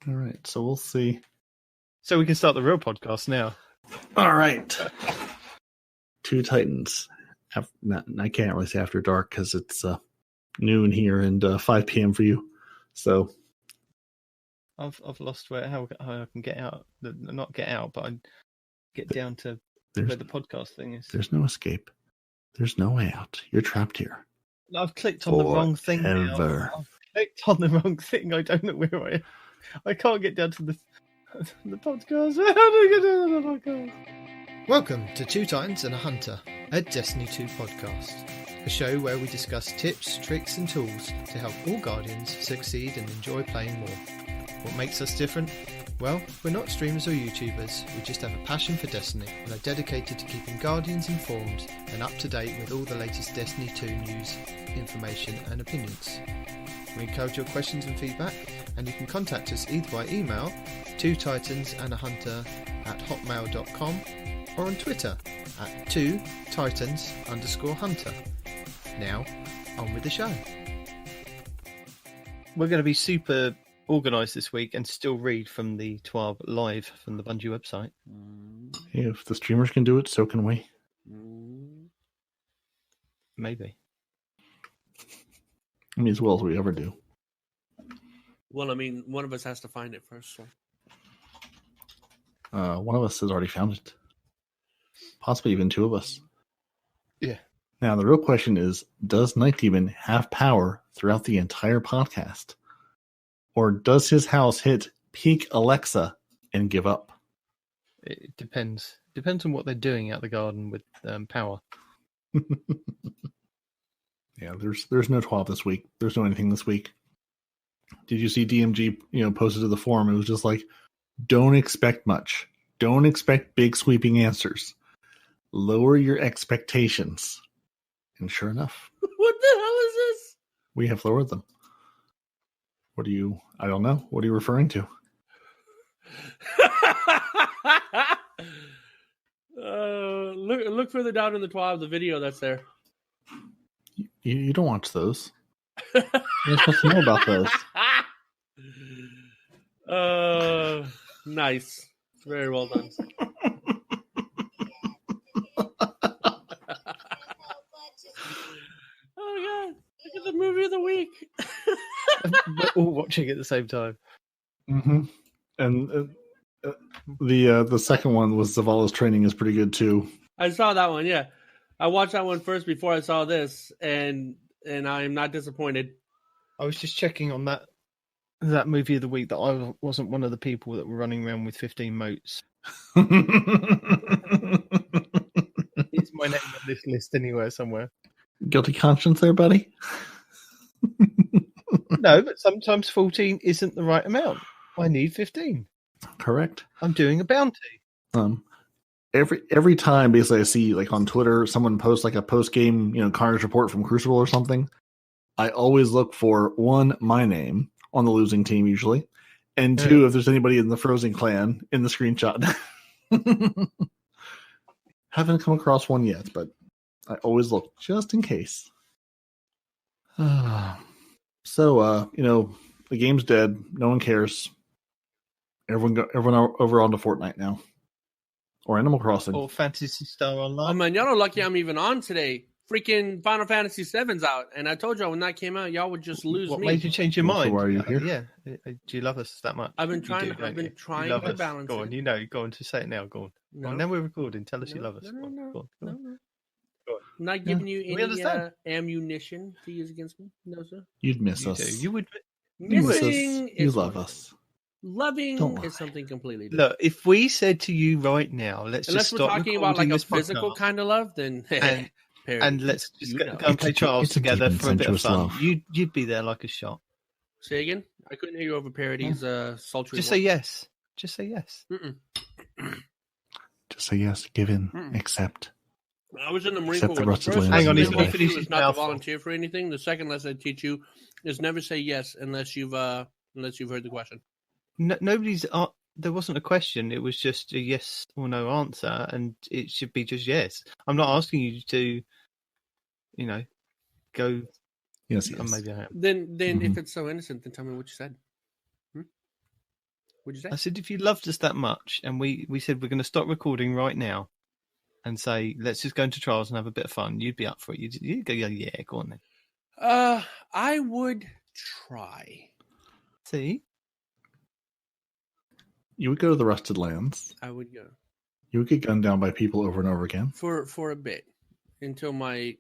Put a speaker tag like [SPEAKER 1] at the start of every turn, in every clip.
[SPEAKER 1] All right, so we'll see.
[SPEAKER 2] So we can start the real podcast now.
[SPEAKER 1] All right. Two Titans. I can't really say after dark because it's noon here and 5 p.m. for you. So
[SPEAKER 2] I've lost how I can get out. Not get out, but I get down to where the podcast thing is.
[SPEAKER 1] There's no escape. There's no way out. You're trapped here.
[SPEAKER 2] I've clicked on the wrong thing now. I've clicked on the wrong thing. I don't know where I am. I can't get down to the podcast. How do I get down to the podcast?
[SPEAKER 3] Welcome to Two Titans and a Hunter, a Destiny 2 podcast. A show where we discuss tips, tricks and tools to help all Guardians succeed and enjoy playing more. What makes us different? Well, we're not streamers or YouTubers, we just have a passion for Destiny and are dedicated to keeping Guardians informed and up to date with all the latest Destiny 2 news, information and opinions. We encourage your questions and feedback, and you can contact us either by email, twotitansandahunter@hotmail.com, or on Twitter at 2titans_hunter. Now, on with the show.
[SPEAKER 2] We're going to be super organised this week and still read from the TWAB live from the Bungie website.
[SPEAKER 1] Hey, if the streamers can do it, so can we.
[SPEAKER 2] Maybe.
[SPEAKER 1] I mean, as well as we ever do.
[SPEAKER 4] Well, I mean, one of us has to find it first. So.
[SPEAKER 1] One of us has already found it. Possibly even two of us.
[SPEAKER 2] Yeah.
[SPEAKER 1] Now, the real question is, does Night Demon have power throughout the entire podcast? Or does his house hit peak Alexa and give up?
[SPEAKER 2] It depends. Depends on what they're doing out the garden with power.
[SPEAKER 1] Yeah, there's no 12 this week. There's no anything this week. Did you see DMG, posted to the forum? It was just like, don't expect much. Don't expect big sweeping answers. Lower your expectations. And sure enough.
[SPEAKER 4] What the hell is this?
[SPEAKER 1] We have lowered them. I don't know. What are you referring to?
[SPEAKER 4] Look further down in the TWAB, the video that's there.
[SPEAKER 1] You don't watch those. You're supposed to know about those.
[SPEAKER 4] Nice. Very well done. Oh god! Look at the movie of the week.
[SPEAKER 2] We're all watching at the same time.
[SPEAKER 1] Mm-hmm. And the second one was Zavala's training is pretty good too.
[SPEAKER 4] I saw that one. Yeah, I watched that one first before I saw this, and I am not disappointed.
[SPEAKER 2] I was just checking on that movie of the week that I wasn't one of the people that were running around with 15 motes. It's my name on this list anywhere somewhere.
[SPEAKER 1] Guilty conscience there, buddy?
[SPEAKER 2] No, but sometimes 14 isn't the right amount. I need 15.
[SPEAKER 1] Correct.
[SPEAKER 2] I'm doing a bounty.
[SPEAKER 1] Every time basically I see like on Twitter someone posts like a post game, Carnage report from Crucible or something, I always look for one, my name on the losing team usually, and two, if there's anybody in the Frozen clan in the screenshot. Haven't come across one yet, but I always look just in case. So, the game's dead. No one cares. Everyone over onto Fortnite now. Or Animal Crossing.
[SPEAKER 2] Or Fantasy Star Online.
[SPEAKER 4] Oh, man, y'all are lucky I'm even on today. Freaking Final Fantasy VII's out. And I told y'all when that came out, y'all would just lose
[SPEAKER 2] what
[SPEAKER 4] me.
[SPEAKER 2] What made you change your mind?
[SPEAKER 1] So why are you here?
[SPEAKER 2] Yeah. Do you love us that much?
[SPEAKER 4] I've been trying to balance
[SPEAKER 2] Go on,
[SPEAKER 4] it.
[SPEAKER 2] Go on to say it now. Go on.
[SPEAKER 4] No.
[SPEAKER 2] Well, now we're recording. Tell us you love us.
[SPEAKER 4] No.
[SPEAKER 2] Go on.
[SPEAKER 4] I'm not giving you
[SPEAKER 2] We
[SPEAKER 4] any
[SPEAKER 2] understand.
[SPEAKER 4] ammunition to use against me. No, sir.
[SPEAKER 1] You'd miss
[SPEAKER 2] You
[SPEAKER 1] us.
[SPEAKER 2] do. You would.
[SPEAKER 1] You miss us.
[SPEAKER 4] Missing
[SPEAKER 1] You
[SPEAKER 4] is
[SPEAKER 1] love
[SPEAKER 4] fine.
[SPEAKER 1] us.
[SPEAKER 4] Loving
[SPEAKER 1] Don't lie.
[SPEAKER 4] is something completely different.
[SPEAKER 2] Look, if we said to you right now, let's
[SPEAKER 4] Unless
[SPEAKER 2] just
[SPEAKER 4] we're
[SPEAKER 2] stop
[SPEAKER 4] talking about like
[SPEAKER 2] recording
[SPEAKER 4] a
[SPEAKER 2] this
[SPEAKER 4] physical
[SPEAKER 2] podcast
[SPEAKER 4] kind of love, then
[SPEAKER 2] and let's just go and play
[SPEAKER 1] It's
[SPEAKER 2] Trials
[SPEAKER 1] a
[SPEAKER 2] together
[SPEAKER 1] deep
[SPEAKER 2] for a bit of
[SPEAKER 1] incestuous
[SPEAKER 2] fun.
[SPEAKER 1] love.
[SPEAKER 2] You'd be there like a shot.
[SPEAKER 4] Say again. I couldn't hear you over Parody's sultry.
[SPEAKER 2] Just say yes. Just say yes.
[SPEAKER 4] Mm-mm.
[SPEAKER 1] Just say yes, give in,
[SPEAKER 4] Mm.
[SPEAKER 1] accept.
[SPEAKER 4] I was in the Marine
[SPEAKER 1] Except
[SPEAKER 4] Corps.
[SPEAKER 1] the rusted
[SPEAKER 4] first
[SPEAKER 1] lands
[SPEAKER 2] Hang on, he's
[SPEAKER 4] lesson
[SPEAKER 2] gonna
[SPEAKER 4] I
[SPEAKER 2] finish
[SPEAKER 4] teach you
[SPEAKER 2] his
[SPEAKER 4] is not to
[SPEAKER 2] mouthful.
[SPEAKER 4] volunteer for anything. The second lesson I teach you is never say yes unless you've heard the question.
[SPEAKER 2] Nobody's. There wasn't a question. It was just a yes or no answer, and it should be just yes. I'm not asking you to, go.
[SPEAKER 1] Yes,
[SPEAKER 2] Maybe I am.
[SPEAKER 4] Then
[SPEAKER 1] Mhm.
[SPEAKER 4] if it's so innocent, then tell me what you said. What'd you say?
[SPEAKER 3] I said, if you loved us that much, and we said we're going to stop recording right now and say, let's just go into trials and have a bit of fun, you'd be up for it. You'd go, yeah, go on then.
[SPEAKER 4] I would try.
[SPEAKER 3] See?
[SPEAKER 1] You would go to the Rusted Lands.
[SPEAKER 4] I would go.
[SPEAKER 1] You would get gunned down by people over and over again.
[SPEAKER 4] For a bit. Until my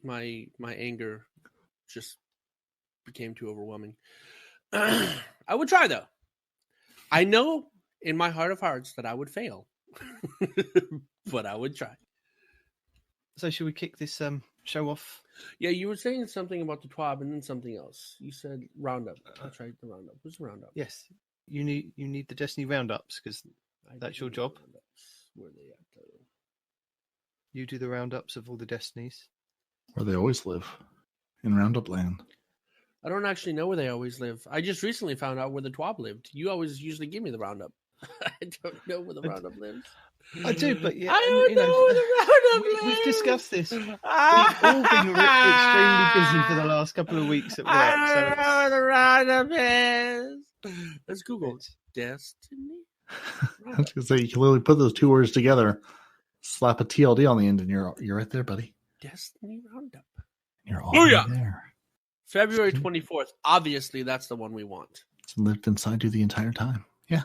[SPEAKER 4] anger just became too overwhelming. I would try, though. I know in my heart of hearts that I would fail. But I would try.
[SPEAKER 3] So should we kick this show off?
[SPEAKER 4] Yeah, you were saying something about the TWAB and then something else. You said roundup. That's right, the roundup. What's the roundup?
[SPEAKER 3] Yes. You need the Destiny roundups because that's your job.
[SPEAKER 4] Where they at?
[SPEAKER 3] You do the roundups of all the Destinies.
[SPEAKER 1] Where they always live. In Roundup Land.
[SPEAKER 4] I don't actually know where they always live. I just recently found out where the TWAB lived. You always usually give me the roundup. I don't know where the roundup lives.
[SPEAKER 3] I do, but yeah,
[SPEAKER 4] I don't know where the roundup lives.
[SPEAKER 3] We've discussed this. We've all been extremely busy for the last couple of weeks at work.
[SPEAKER 4] I don't know where the roundup is. Let's Google Destiny.
[SPEAKER 1] I was going to say, you can literally put those two words together, slap a TLD on the end, and you're right there, buddy.
[SPEAKER 4] Destiny Roundup.
[SPEAKER 1] You're all right there.
[SPEAKER 4] February 24th. Obviously, that's the one we want.
[SPEAKER 1] It's lived inside you the entire time. Yeah,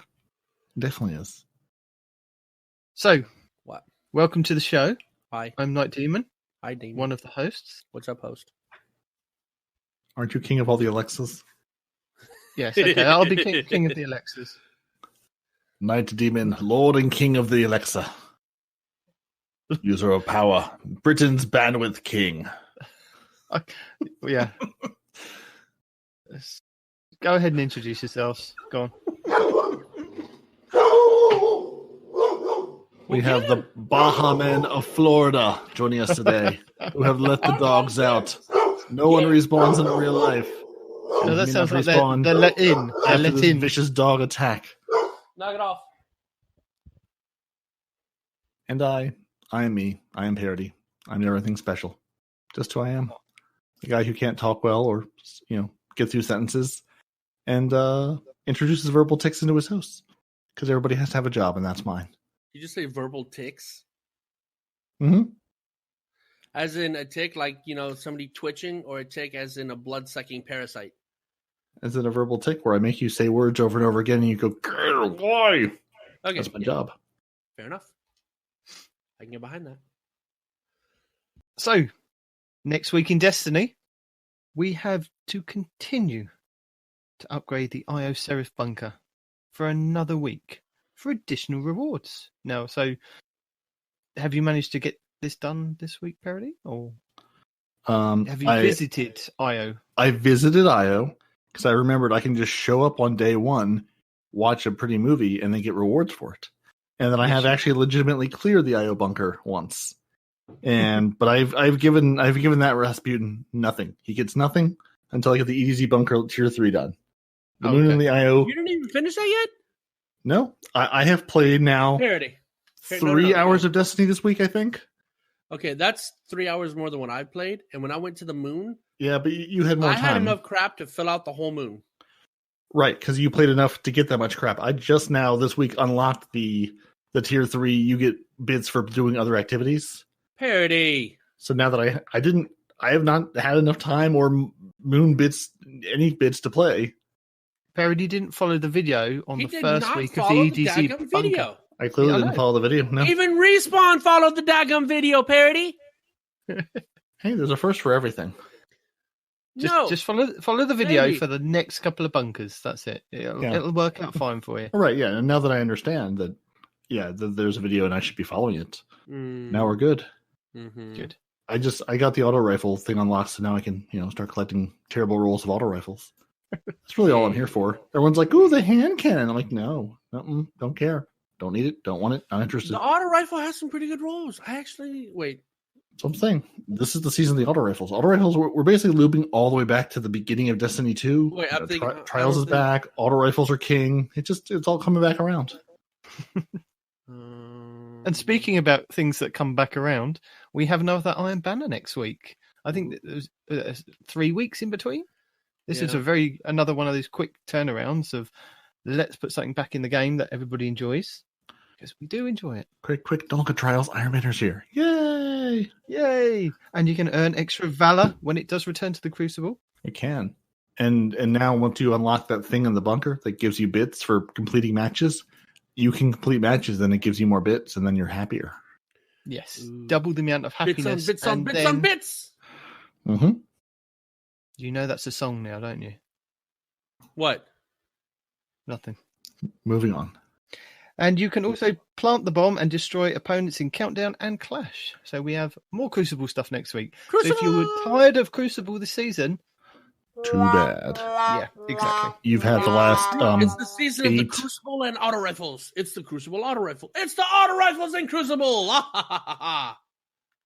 [SPEAKER 1] it definitely is.
[SPEAKER 3] So,
[SPEAKER 4] what?
[SPEAKER 3] Welcome to the show.
[SPEAKER 4] Hi.
[SPEAKER 3] I'm Night Demon.
[SPEAKER 4] Hi, Demon.
[SPEAKER 3] One of the hosts.
[SPEAKER 4] What's up, host?
[SPEAKER 1] Aren't you king of all the Alexas?
[SPEAKER 3] Yes, okay. I'll be king of the Alexas.
[SPEAKER 1] Night Demon, Lord and King of the Alexa. User of power. Britain's bandwidth king.
[SPEAKER 3] Yeah. Go ahead and introduce yourselves. Go on.
[SPEAKER 1] We have the Baja Men of Florida joining us today, who have let the dogs out. No one respawns in real life.
[SPEAKER 3] No, that sounds like they're let in. They're
[SPEAKER 1] After
[SPEAKER 3] let
[SPEAKER 1] this
[SPEAKER 3] in.
[SPEAKER 1] vicious dog attack.
[SPEAKER 4] Knock it off.
[SPEAKER 1] And I am me. I am Parody. I'm everything special. Just who I am. The guy who can't talk well or, get through sentences and introduces verbal tics into his hosts. Because everybody has to have a job, and that's mine.
[SPEAKER 4] You just say verbal tics?
[SPEAKER 1] Mm-hmm.
[SPEAKER 4] As in a tick, like, somebody twitching, or a tick as in a blood-sucking parasite?
[SPEAKER 1] As in a verbal tic where I make you say words over and over again and you go, why?
[SPEAKER 4] Okay.
[SPEAKER 1] That's my job.
[SPEAKER 4] Fair enough. I can get behind that.
[SPEAKER 3] So, next week in Destiny, we have to continue to upgrade the Io Seraph bunker for another week for additional rewards. Now, so have you managed to get this done this week, Parody? Or have you visited Io?
[SPEAKER 1] I visited Io because I remembered I can just show up on day one, watch a pretty movie, and then get rewards for it. And then I have actually legitimately cleared the Io bunker once. But I've given that Rasputin nothing. He gets nothing until I get the easy bunker tier 3 done. The moon and the Io.
[SPEAKER 4] You didn't even finish that yet?
[SPEAKER 1] No, I have played now
[SPEAKER 4] Parody.
[SPEAKER 1] 3 hours of Destiny this week, I think.
[SPEAKER 4] Okay, that's 3 hours more than what I played. And when I went to the moon,
[SPEAKER 1] yeah, but you had more time.
[SPEAKER 4] I had enough crap to fill out the whole moon.
[SPEAKER 1] Right, because you played enough to get that much crap. I just now this week unlocked the tier 3. You get bits for doing other activities.
[SPEAKER 4] Parody.
[SPEAKER 1] So now that I have not had enough time or moon bits, any bits to play.
[SPEAKER 3] Parody didn't follow the video on the first week of the EDC
[SPEAKER 4] video.
[SPEAKER 1] I clearly didn't follow the video. No.
[SPEAKER 4] Even Respawn followed the daggum video, Parody.
[SPEAKER 1] Hey, there's a first for everything.
[SPEAKER 3] Just follow the video for the next couple of bunkers. That's it. It'll work out fine for you.
[SPEAKER 1] All right, yeah. And now that I understand that, there's a video and I should be following it. Now we're good.
[SPEAKER 4] Mm-hmm.
[SPEAKER 3] Good.
[SPEAKER 1] I got the auto rifle thing unlocked, so now I can start collecting terrible rolls of auto rifles. That's really all I'm here for. Everyone's like, "Ooh, the hand cannon." I'm like, "No, don't care, don't need it, don't want it, not interested."
[SPEAKER 4] The auto rifle has some pretty good rolls. I actually wait.
[SPEAKER 1] So I'm saying this is the season of the auto rifles. Auto rifles, we're basically looping all the way back to the beginning of Destiny 2.
[SPEAKER 4] Wait, I'm thinking,
[SPEAKER 1] Trials is back. Auto rifles are king. It's all coming back around.
[SPEAKER 3] And speaking about things that come back around, we have another Iron Banner next week. I think there's 3 weeks in between. This is another one of those quick turnarounds of
[SPEAKER 2] let's put something back in the game that everybody enjoys, because we do enjoy it.
[SPEAKER 1] Quick, don't look at Trials. Iron Banner's here. Yay!
[SPEAKER 2] Yay! And you can earn extra valor when it does return to the Crucible.
[SPEAKER 1] It can. And now once you unlock that thing in the bunker that gives you bits for completing matches, you can complete matches, then it gives you more bits, and then you're happier.
[SPEAKER 2] Yes. Double the amount of happiness.
[SPEAKER 4] Bits on bits.
[SPEAKER 1] Mm-hmm.
[SPEAKER 2] You know that's a song now, don't you?
[SPEAKER 4] What?
[SPEAKER 2] Nothing.
[SPEAKER 1] Moving on.
[SPEAKER 2] And you can also plant the bomb and destroy opponents in Countdown and Clash. So we have more Crucible stuff next week.
[SPEAKER 4] Crucible!
[SPEAKER 2] So if you were tired of Crucible this season...
[SPEAKER 1] Too bad.
[SPEAKER 2] Yeah, exactly.
[SPEAKER 1] You've had the last...
[SPEAKER 4] it's the season of the Crucible and auto rifles. It's the Crucible auto rifle. It's the auto rifles and Crucible!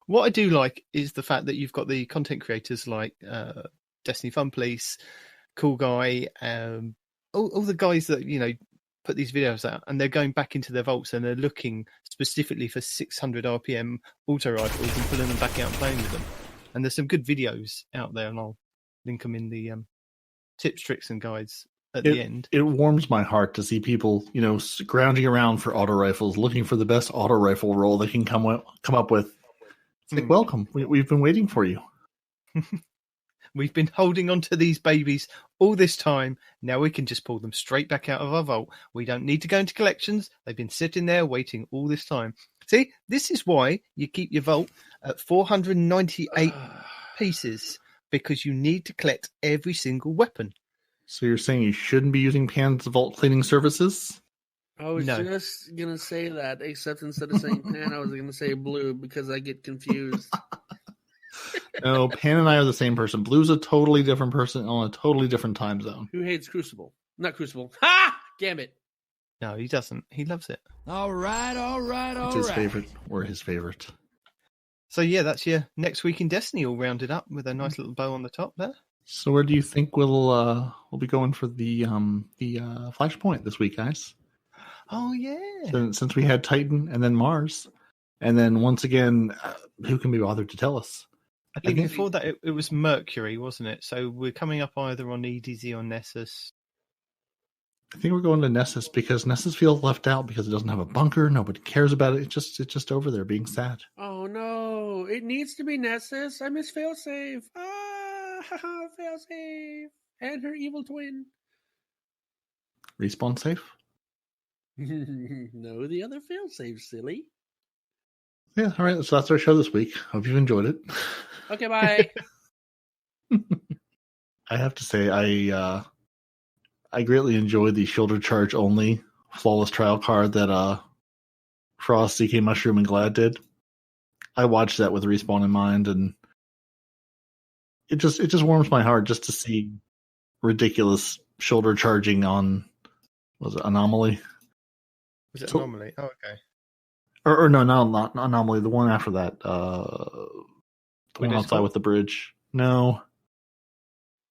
[SPEAKER 2] What I do like is the fact that you've got the content creators like Destiny Fun Police, CoolGuy, all the guys that, you know, put these videos out, and they're going back into their vaults and they're looking specifically for 600 RPM auto rifles and pulling them back out and playing with them. And there's some good videos out there, and I'll link them in the tips, tricks, and guides at the end. It
[SPEAKER 1] warms my heart to see people, you know, scrounging around for auto rifles, looking for the best auto rifle roll they can come up with. It's like, welcome. We've been waiting for you.
[SPEAKER 2] We've been holding on to these babies all this time. Now we can just pull them straight back out of our vault. We don't need to go into collections. They've been sitting there waiting all this time. See, this is why you keep your vault at 498 pieces, because you need to collect every single weapon.
[SPEAKER 1] So you're saying you shouldn't be using Pan's vault cleaning services?
[SPEAKER 4] I was just going to say that, except instead of saying Pan, I was going to say Blue because I get confused.
[SPEAKER 1] No, Pan and I are the same person. Blue's a totally different person on a totally different time zone.
[SPEAKER 4] Who hates Crucible? Not Crucible. Ha! Gambit.
[SPEAKER 2] No, he doesn't. He loves it.
[SPEAKER 5] All right.
[SPEAKER 1] It's his favorite. We're his favorite.
[SPEAKER 2] So yeah, that's your next week in Destiny all rounded up with a nice little bow on the top there.
[SPEAKER 1] So where do you think we'll be going for the Flashpoint this week, guys?
[SPEAKER 2] Oh yeah.
[SPEAKER 1] Since we had Titan and then Mars, and then once again, who can be bothered to tell us?
[SPEAKER 2] I think before that it was Mercury, wasn't it? So we're coming up either on EDZ or Nessus.
[SPEAKER 1] I think we're going to Nessus because Nessus feels left out because it doesn't have a bunker. Nobody cares about it. It's just over there being sad.
[SPEAKER 4] Oh no! It needs to be Nessus. I miss Failsafe. Failsafe and her evil twin.
[SPEAKER 1] Respawn safe?
[SPEAKER 4] No, the other Failsafe, silly.
[SPEAKER 1] Yeah, all right. So that's our show this week. Hope you've enjoyed it.
[SPEAKER 4] Okay, bye.
[SPEAKER 1] I have to say, I greatly enjoyed the shoulder charge only flawless trial card that Frost, CK Mushroom, and Glad did. I watched that with Respawn in mind, and it just warms my heart just to see ridiculous shoulder charging on, was it Anomaly?
[SPEAKER 2] Was it Anomaly? Oh, okay.
[SPEAKER 1] Or no, not Anomaly. The one after that, the one outside with the bridge. No,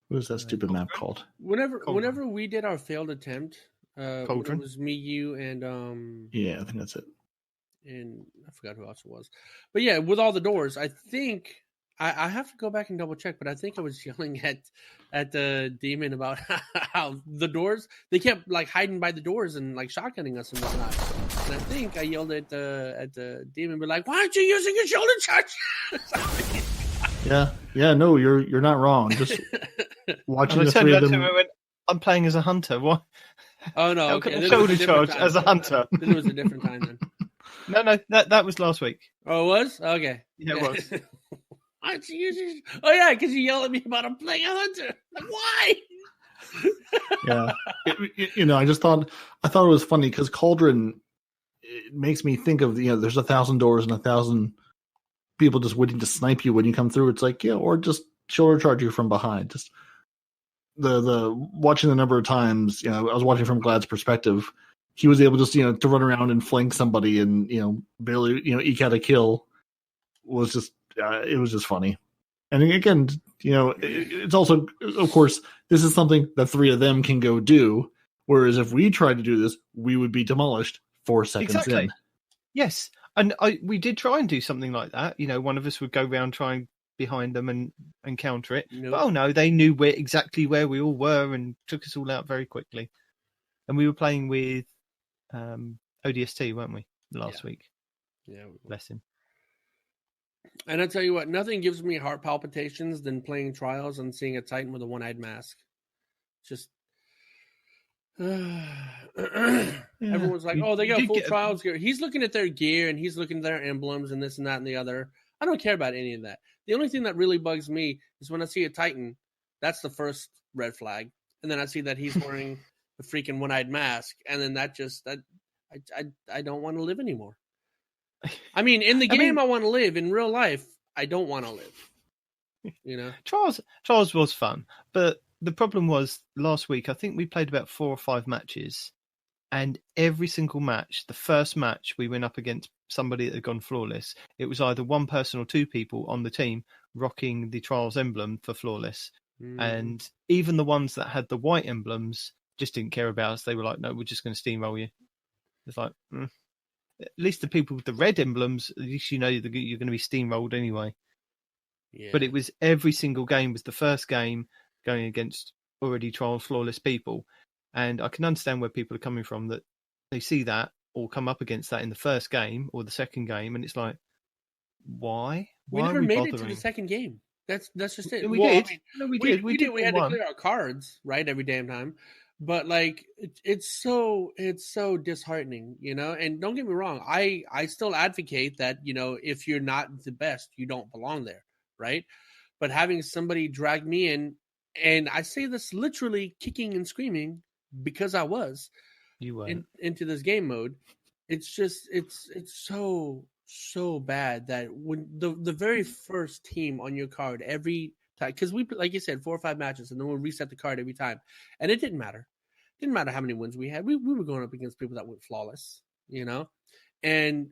[SPEAKER 1] what is that stupid map called?
[SPEAKER 4] Whenever we did our failed attempt, it
[SPEAKER 2] Cauldron?
[SPEAKER 4] was me, you, and
[SPEAKER 1] Yeah, I think that's it.
[SPEAKER 4] And I forgot who else it was. But yeah, with all the doors, I think I have to go back and double check, but I think I was yelling at the demon about how the doors, they kept like hiding by the doors and like shotgunning us and whatnot. And I think I yelled at the demon, but like, why aren't you using your shoulder charge?
[SPEAKER 1] Yeah, no, you're not wrong. Just watching the three of them.
[SPEAKER 2] I'm playing as a hunter. What?
[SPEAKER 4] Oh no,
[SPEAKER 2] okay. Shoulder charge as a hunter.
[SPEAKER 4] Then it was a different time then.
[SPEAKER 2] No, that was last week.
[SPEAKER 4] Oh, it was? Okay.
[SPEAKER 2] Yeah, it was.
[SPEAKER 4] Aren't you using... Oh, yeah, because you yell at me about I'm playing a hunter. Like, why?
[SPEAKER 1] Yeah. I thought it was funny because Cauldron, it makes me think of, there's 1,000 doors and 1,000 people just waiting to snipe you when you come through. It's like, or just shoulder charge you from behind. Just the watching the number of times, I was watching from Glad's perspective. He was able just, to run around and flank somebody and, barely, eke out a kill. Was just, it was just funny. And again, it's also, of course, this is something that three of them can go do. Whereas if we tried to do this, we would be demolished 4 seconds in.
[SPEAKER 2] Yes. And we did try and do something like that. One of us would go around trying behind them and counter it. Nope. But, no, they knew exactly where we all were and took us all out very quickly. And we were playing with ODST, weren't we, last week?
[SPEAKER 4] Yeah.
[SPEAKER 2] Bless him.
[SPEAKER 4] And I tell you what, nothing gives me heart palpitations than playing Trials and seeing a Titan with a one-eyed mask. Just everyone's like, "Oh, they got full Trials gear." He's looking at their gear and he's looking at their emblems and this and that and the other. I don't care about any of that. The only thing that really bugs me is when I see a Titan. That's the first red flag, and then I see that he's wearing a freaking one-eyed mask, and then I don't want to live anymore. I mean, in the game, I want to live. In real life, I don't want to live. You know,
[SPEAKER 2] Trials was fun, but the problem was last week. I think we played about 4 or 5 matches, and every single match, the first match, we went up against somebody that had gone flawless. It was either one person or 2 people on the team rocking the Trials emblem for flawless, and even the ones that had the white emblems just didn't care about us. They were like, "No, we're just going to steamroll you." It's like. At least the people with the red emblems, at least you know that you're going to be steamrolled anyway.
[SPEAKER 4] Yeah.
[SPEAKER 2] But it was every single game was the first game going against already Trials flawless people. And I can understand where people are coming from, that they see that or come up against that in the first game or the second game. And it's like, why?
[SPEAKER 4] We
[SPEAKER 2] Why
[SPEAKER 4] never
[SPEAKER 2] are we
[SPEAKER 4] made
[SPEAKER 2] bothering?
[SPEAKER 4] it to the second game. That's just it.
[SPEAKER 2] We did. We did.
[SPEAKER 4] We had to clear our cards, right, every damn time. But like, it's so disheartening, you know. And don't get me wrong, I still advocate that, you know, if you're not the best, you don't belong there, right? But having somebody drag me in, and I say this literally kicking and screaming because I was into this game mode. It's just it's so bad that when the very first team on your card every time, because we, like you said, 4 or 5 matches, and then we'll reset the card every time, and it didn't matter. Didn't matter how many wins we had. We were going up against people that went flawless, you know? And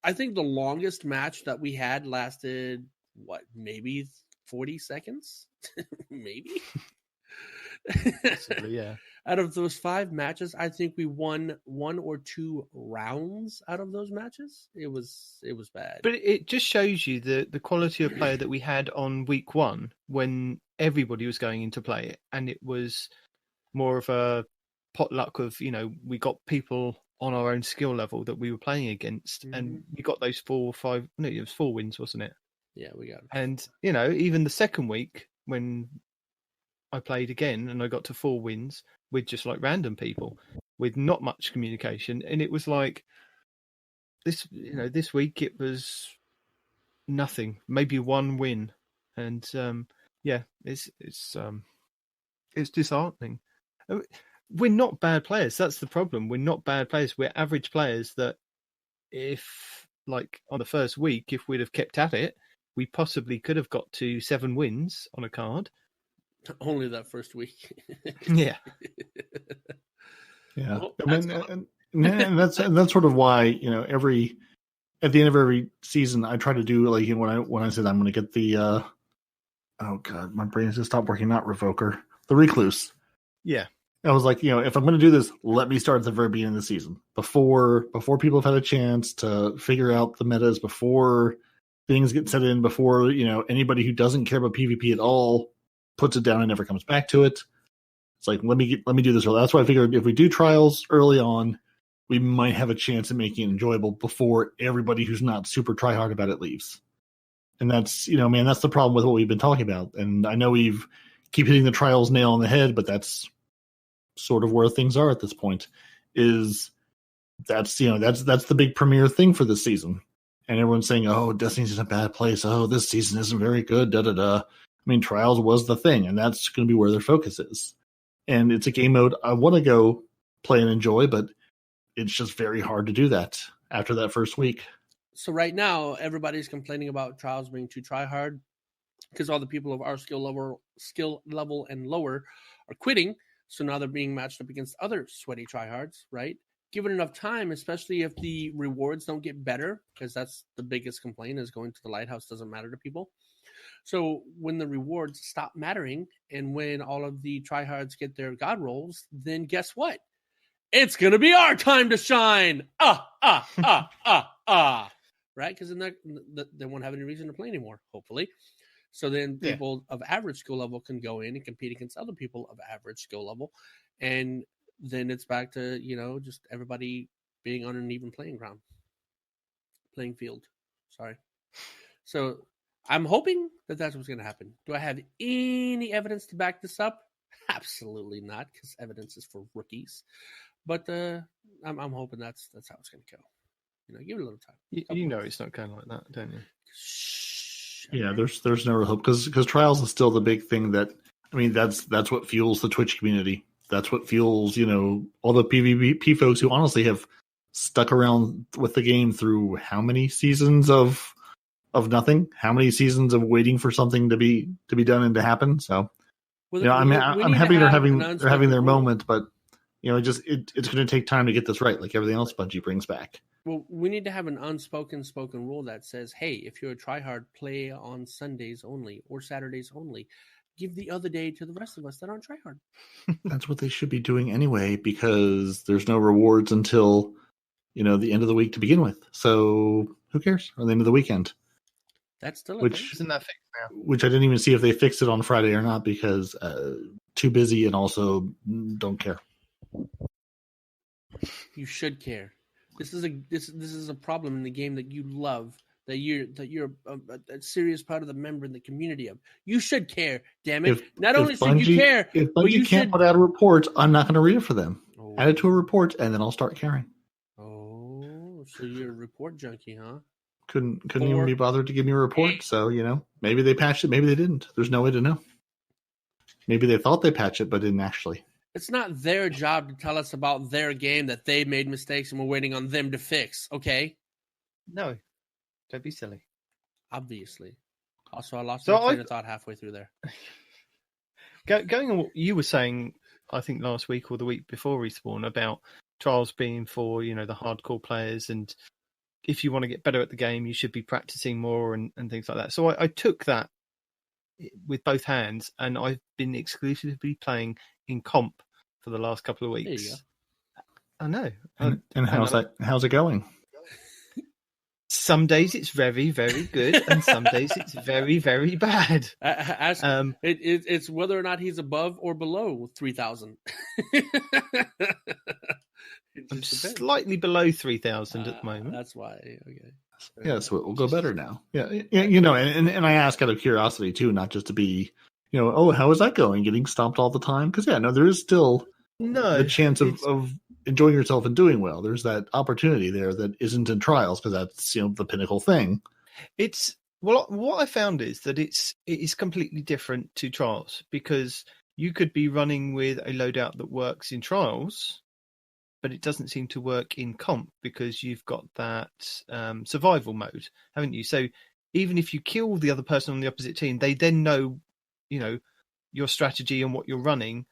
[SPEAKER 4] I think the longest match that we had lasted, maybe 40 seconds? Maybe?
[SPEAKER 2] Possibly, yeah.
[SPEAKER 4] Out of those 5 matches, I think we won 1 or 2 rounds out of those matches. It was bad.
[SPEAKER 2] But it just shows you the quality of player that we had on week 1 when everybody was going into play it, and it was more of a potluck of, you know, we got people on our own skill level that we were playing against, and we got those 4 or 5. No, it was 4 wins, wasn't it?
[SPEAKER 4] Yeah, we got it.
[SPEAKER 2] And you know, even the second week when I played again and I got to 4 wins with just like random people with not much communication, and it was like this, you know, this week it was nothing, maybe 1 win, and it's disheartening. We're not bad players. That's the problem. We're not bad players. We're average players that, if like on the first week, if we'd have kept at it, we possibly could have got to 7 wins on a card.
[SPEAKER 4] Only that first week.
[SPEAKER 2] Yeah.
[SPEAKER 1] Yeah.
[SPEAKER 4] Well,
[SPEAKER 1] and that's sort of why, you know, at the end of every season, I try to do, like, you know, when I said I'm going to get the oh god, my brain has just stopped working. Not Revoker, the Recluse.
[SPEAKER 2] Yeah.
[SPEAKER 1] I was like, you know, if I'm going to do this, let me start at the very beginning of the season, before people have had a chance to figure out the metas, before things get set in, before, you know, anybody who doesn't care about PvP at all puts it down and never comes back to it. It's like, let me do this early. That's why I figured if we do trials early on, we might have a chance of making it enjoyable before everybody who's not super try hard about it leaves. And that's, you know, man, that's the problem with what we've been talking about. And I know we've keep hitting the trials nail on the head, but that's sort of where things are at this point. Is that's, you know, that's the big premiere thing for this season. And everyone's saying, oh, Destiny's in a bad place. Oh, this season isn't very good. Da da da. I mean, trials was the thing, and that's going to be where their focus is. And it's a game mode I want to go play and enjoy, but it's just very hard to do that after that first week.
[SPEAKER 4] So right now, everybody's complaining about trials being too try hard because all the people of our skill level and lower are quitting. So now they're being matched up against other sweaty tryhards, right? Given enough time, especially if the rewards don't get better, because that's the biggest complaint, is going to the lighthouse doesn't matter to people. So when the rewards stop mattering and when all of the tryhards get their god rolls, then guess what? It's going to be our time to shine. Right? Because then they won't have any reason to play anymore, hopefully. So then people of average skill level can go in and compete against other people of average skill level. And then it's back to, just everybody being on an even playing field. Sorry. So I'm hoping that that's what's going to happen. Do I have any evidence to back this up? Absolutely not, because evidence is for rookies. But I'm hoping that's how it's going to go. Give it a little time.
[SPEAKER 2] You know it's not going like that, don't you?
[SPEAKER 4] Shh.
[SPEAKER 1] Yeah, there's no real hope because trials is still the big thing that, I mean, that's what fuels the Twitch community. That's what fuels, all the PvP folks who honestly have stuck around with the game through how many seasons of nothing? How many seasons of waiting for something to be done and to happen? So, I'm happy they're having their moment, but it's going to take time to get this right, like everything else Bungie brings back.
[SPEAKER 4] Well, we need to have an unspoken rule that says, hey, if you're a tryhard, play on Sundays only or Saturdays only. Give the other day to the rest of us that aren't tryhard.
[SPEAKER 1] That's what they should be doing anyway, because there's no rewards until, the end of the week to begin with. So who cares? Or the end of the weekend.
[SPEAKER 4] That's still
[SPEAKER 2] isn't that fixed now?
[SPEAKER 1] Which I didn't even see if they fixed it on Friday or not because too busy and also don't care.
[SPEAKER 4] You should care. This is a problem in the game that you love, that you're a serious part of the member in the community of. You should care, damn it. Not only should you care,
[SPEAKER 1] if Bungie can't put out a report, I'm not going to read it for them.
[SPEAKER 4] Oh.
[SPEAKER 1] Add it to a report, and then I'll start caring.
[SPEAKER 4] Oh, so you're a report junkie, huh?
[SPEAKER 1] Couldn't even be bothered to give me a report. So maybe they patched it, maybe they didn't. There's no way to know. Maybe they thought they patched it, but didn't actually.
[SPEAKER 4] It's not their job to tell us about their game that they made mistakes and we're waiting on them to fix. Okay?
[SPEAKER 2] No, don't be silly.
[SPEAKER 4] Obviously. Also, I lost my train of thought halfway through there.
[SPEAKER 2] Going on what you were saying, I think last week or the week before Respawn, about trials being for the hardcore players, and if you want to get better at the game, you should be practicing more and things like that. So I took that with both hands, and I've been exclusively playing in comp for the last couple of weeks.
[SPEAKER 4] There you go.
[SPEAKER 2] I know.
[SPEAKER 1] And how's it going?
[SPEAKER 2] Some days it's very, very good, and some days it's very, very bad.
[SPEAKER 4] It's whether or not he's above or below 3,000.
[SPEAKER 2] I'm slightly below 3,000 at the moment.
[SPEAKER 4] That's why. Okay.
[SPEAKER 1] Yeah, so it will go better now. Yeah, and I ask out of curiosity too, not just to be, how is that going? Getting stomped all the time? Because there is still the chance of enjoying yourself and doing well. There's that opportunity there that isn't in trials because that's the pinnacle thing.
[SPEAKER 2] What I found is that it is completely different to trials, because you could be running with a loadout that works in trials, but it doesn't seem to work in comp because you've got that survival mode, haven't you? So even if you kill the other person on the opposite team, they then know, your strategy and what you're running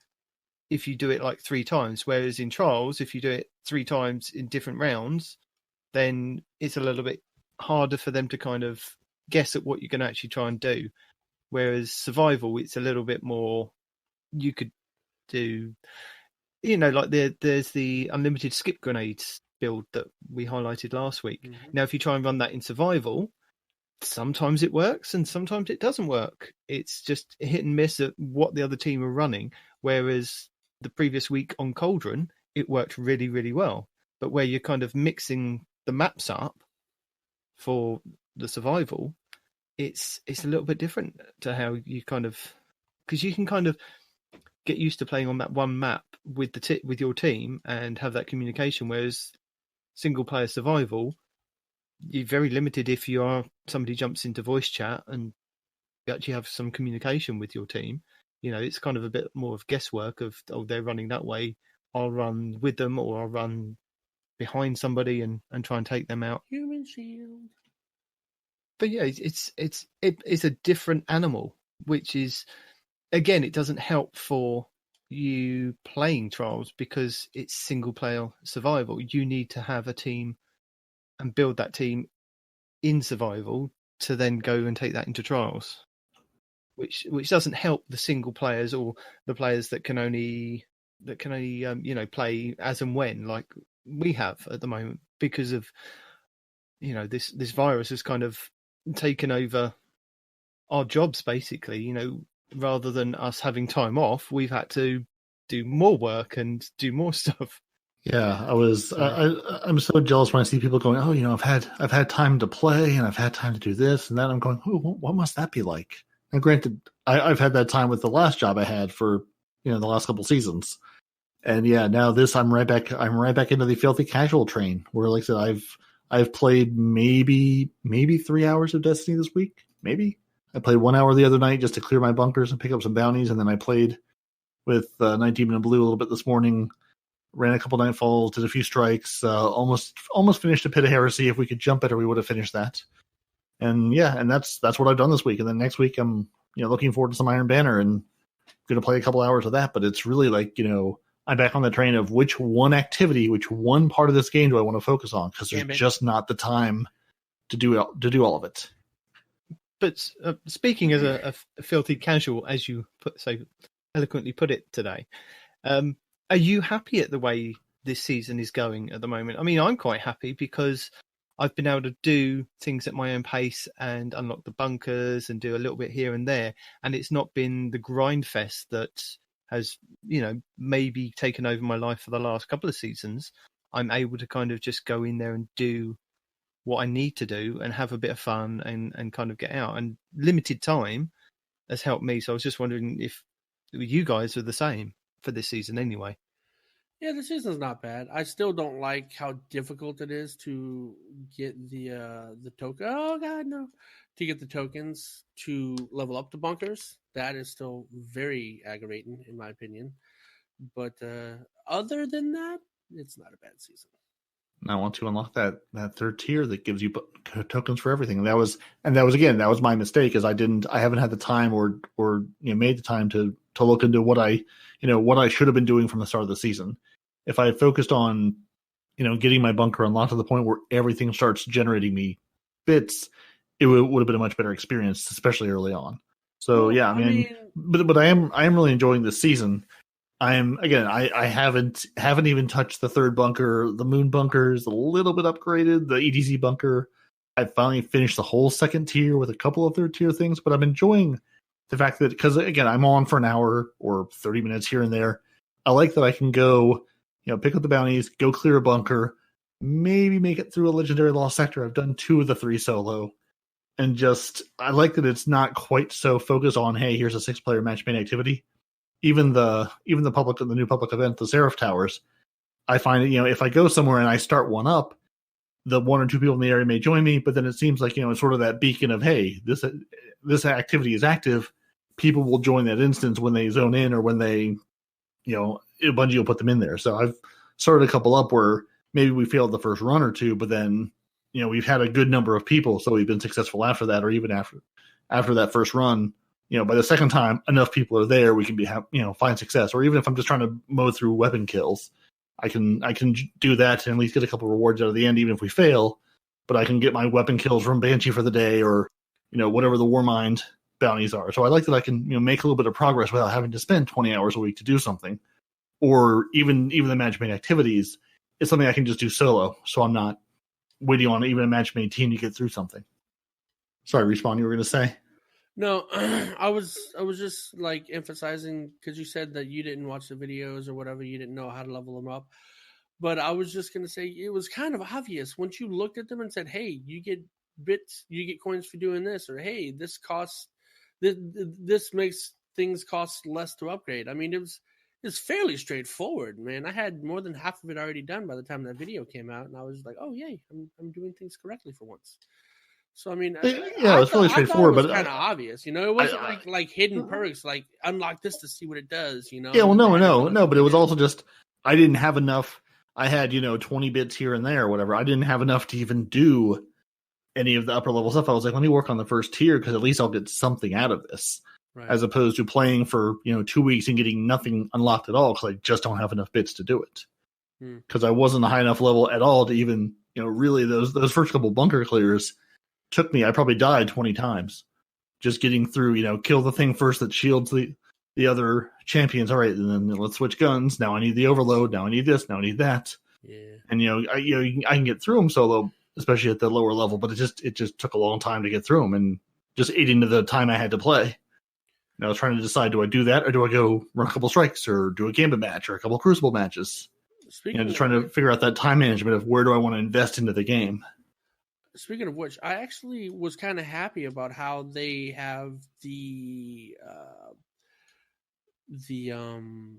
[SPEAKER 2] if you do it like 3 times. Whereas in trials, if you do it 3 times in different rounds, then it's a little bit harder for them to kind of guess at what you're going to actually try and do. Whereas survival, it's a little bit more, you could do... like there's the unlimited skip grenades build that we highlighted last week. Mm-hmm. Now, if you try and run that in survival, sometimes it works and sometimes it doesn't work. It's just a hit and miss at what the other team are running. Whereas the previous week on Cauldron, it worked really, really well. But where you're kind of mixing the maps up for the survival, it's a little bit different to how you kind of... Because you can kind of get used to playing on that one map with with your team and have that communication, whereas single player survival, you're very limited if somebody jumps into voice chat and you actually have some communication with your team. It's kind of a bit more of guesswork of, they're running that way, I'll run with them, or I'll run behind somebody and try and take them out.
[SPEAKER 4] Human shield.
[SPEAKER 2] But yeah, it's a different animal, which is, again, it doesn't help for you playing trials because it's single player survival. You need to have a team and build that team in survival to then go and take that into trials, which doesn't help the single players or the players that can only play as and when, like we have at the moment, because of this virus has kind of taken over our jobs basically. Rather than us having time off, we've had to do more work and do more stuff.
[SPEAKER 1] Yeah, I'm so jealous when I see people going, oh, I've had time to play and I've had time to do this and that. I'm going, oh, what must that be like? And granted, I've had that time with the last job I had for, the last couple seasons. And yeah, now I'm right back into the filthy casual train where, like I said, I've played maybe 3 hours of Destiny this week. Maybe I played 1 hour the other night just to clear my bunkers and pick up some bounties. And then I played with Night Demon and Blue a little bit this morning. Ran a couple nightfalls, did a few strikes, almost finished a Pit of Heresy. If we could jump it, or we would have finished that. And yeah, and that's what I've done this week. And then next week, I'm looking forward to some Iron Banner and going to play a couple hours of that. But it's really like I'm back on the train of which one part of this game do I want to focus on, because there's just not the time to do all of it.
[SPEAKER 2] But speaking as a filthy casual, as you so eloquently put it today. Are you happy at the way this season is going at the moment? I mean, I'm quite happy because I've been able to do things at my own pace and unlock the bunkers and do a little bit here and there. And it's not been the grind fest that has, maybe taken over my life for the last couple of seasons. I'm able to kind of just go in there and do what I need to do and have a bit of fun and kind of get out. And limited time has helped me. So I was just wondering if you guys are the same for this season anyway.
[SPEAKER 4] Yeah, the season's not bad. I still don't like how difficult it is to get the token. Oh god, no! To get the tokens to level up the bunkers. That is still very aggravating, in my opinion. But other than that, it's not a bad season.
[SPEAKER 1] I want to unlock that third tier that gives you tokens for everything. And that was my mistake, is I haven't had the time or made the time to look into what I should have been doing from the start of the season. If I had focused on, getting my bunker unlocked to the point where everything starts generating me bits, it would have been a much better experience, especially early on. So yeah, I mean, but I am really enjoying this season. I haven't even touched the third bunker. The moon bunker is a little bit upgraded. The EDZ bunker, I finally finished the whole second tier with a couple of third tier things, but I'm enjoying the fact that, because again, I'm on for an hour or 30 minutes here and there. I like that I can go, pick up the bounties, go clear a bunker, maybe make it through a legendary lost sector. I've done 2 of the 3 solo. And I like that it's not quite so focused on, hey, here's a 6-player match-made activity. Even the new public event, the Seraph Towers, I find that, if I go somewhere and I start one up, the 1 or 2 people in the area may join me, but then it seems like, it's sort of that beacon of, hey, this activity is active. People will join that instance when they zone in, or when they, Bungie will put them in there. So I've started a couple up where maybe we failed the first run or 2, but then, we've had a good number of people, so we've been successful after that, or even after that first run. By the second time, enough people are there, we can find success. Or even if I'm just trying to mow through weapon kills, I can do that and at least get a couple rewards out of the end, even if we fail. But I can get my weapon kills from Banshee for the day, or whatever the Warmind bounties are. So I like that I can make a little bit of progress without having to spend 20 hours a week to do something. Or even the match-made activities is something I can just do solo, so I'm not waiting on even a match-made team to get through something. Sorry, Respawn, you were going to say?
[SPEAKER 4] No, I was just like emphasizing, because you said that you didn't watch the videos or whatever, you didn't know how to level them up. But I was just going to say, it was kind of obvious once you looked at them and said, hey, you get bits, you get coins for doing this, or hey, this costs, this makes things cost less to upgrade. I mean, it's fairly straightforward, man. I had more than half of it already done by the time that video came out, and I was like, oh, yay, I'm doing things correctly for once. So I mean,
[SPEAKER 1] it's really straightforward,
[SPEAKER 4] but
[SPEAKER 1] but
[SPEAKER 4] kind of obvious, It wasn't like hidden perks, like unlock this to see what it does,
[SPEAKER 1] Yeah, well, no, but it was also just I didn't have enough. I had 20 bits here and there, or whatever. I didn't have enough to even do any of the upper level stuff. I was like, let me work on the first tier, because at least I'll get something out of this, right, as opposed to playing for 2 weeks and getting nothing unlocked at all, because I just don't have enough bits to do it. Because I wasn't a high enough level at all to even really those first couple bunker clears took me, I probably died 20 times just getting through, kill the thing first that shields the other champions. All right, and then let's switch guns. Now I need the overload. Now I need this. Now I need that.
[SPEAKER 4] Yeah.
[SPEAKER 1] And I can get through them solo, especially at the lower level, but it just took a long time to get through them, and just ate into the time I had to play. And I was trying to decide, do I do that or do I go run a couple strikes or do a Gambit match or a couple Crucible matches? Just trying to figure out that time management of where do I want to invest into the game.
[SPEAKER 4] Speaking of which, I actually was kind of happy about how they have the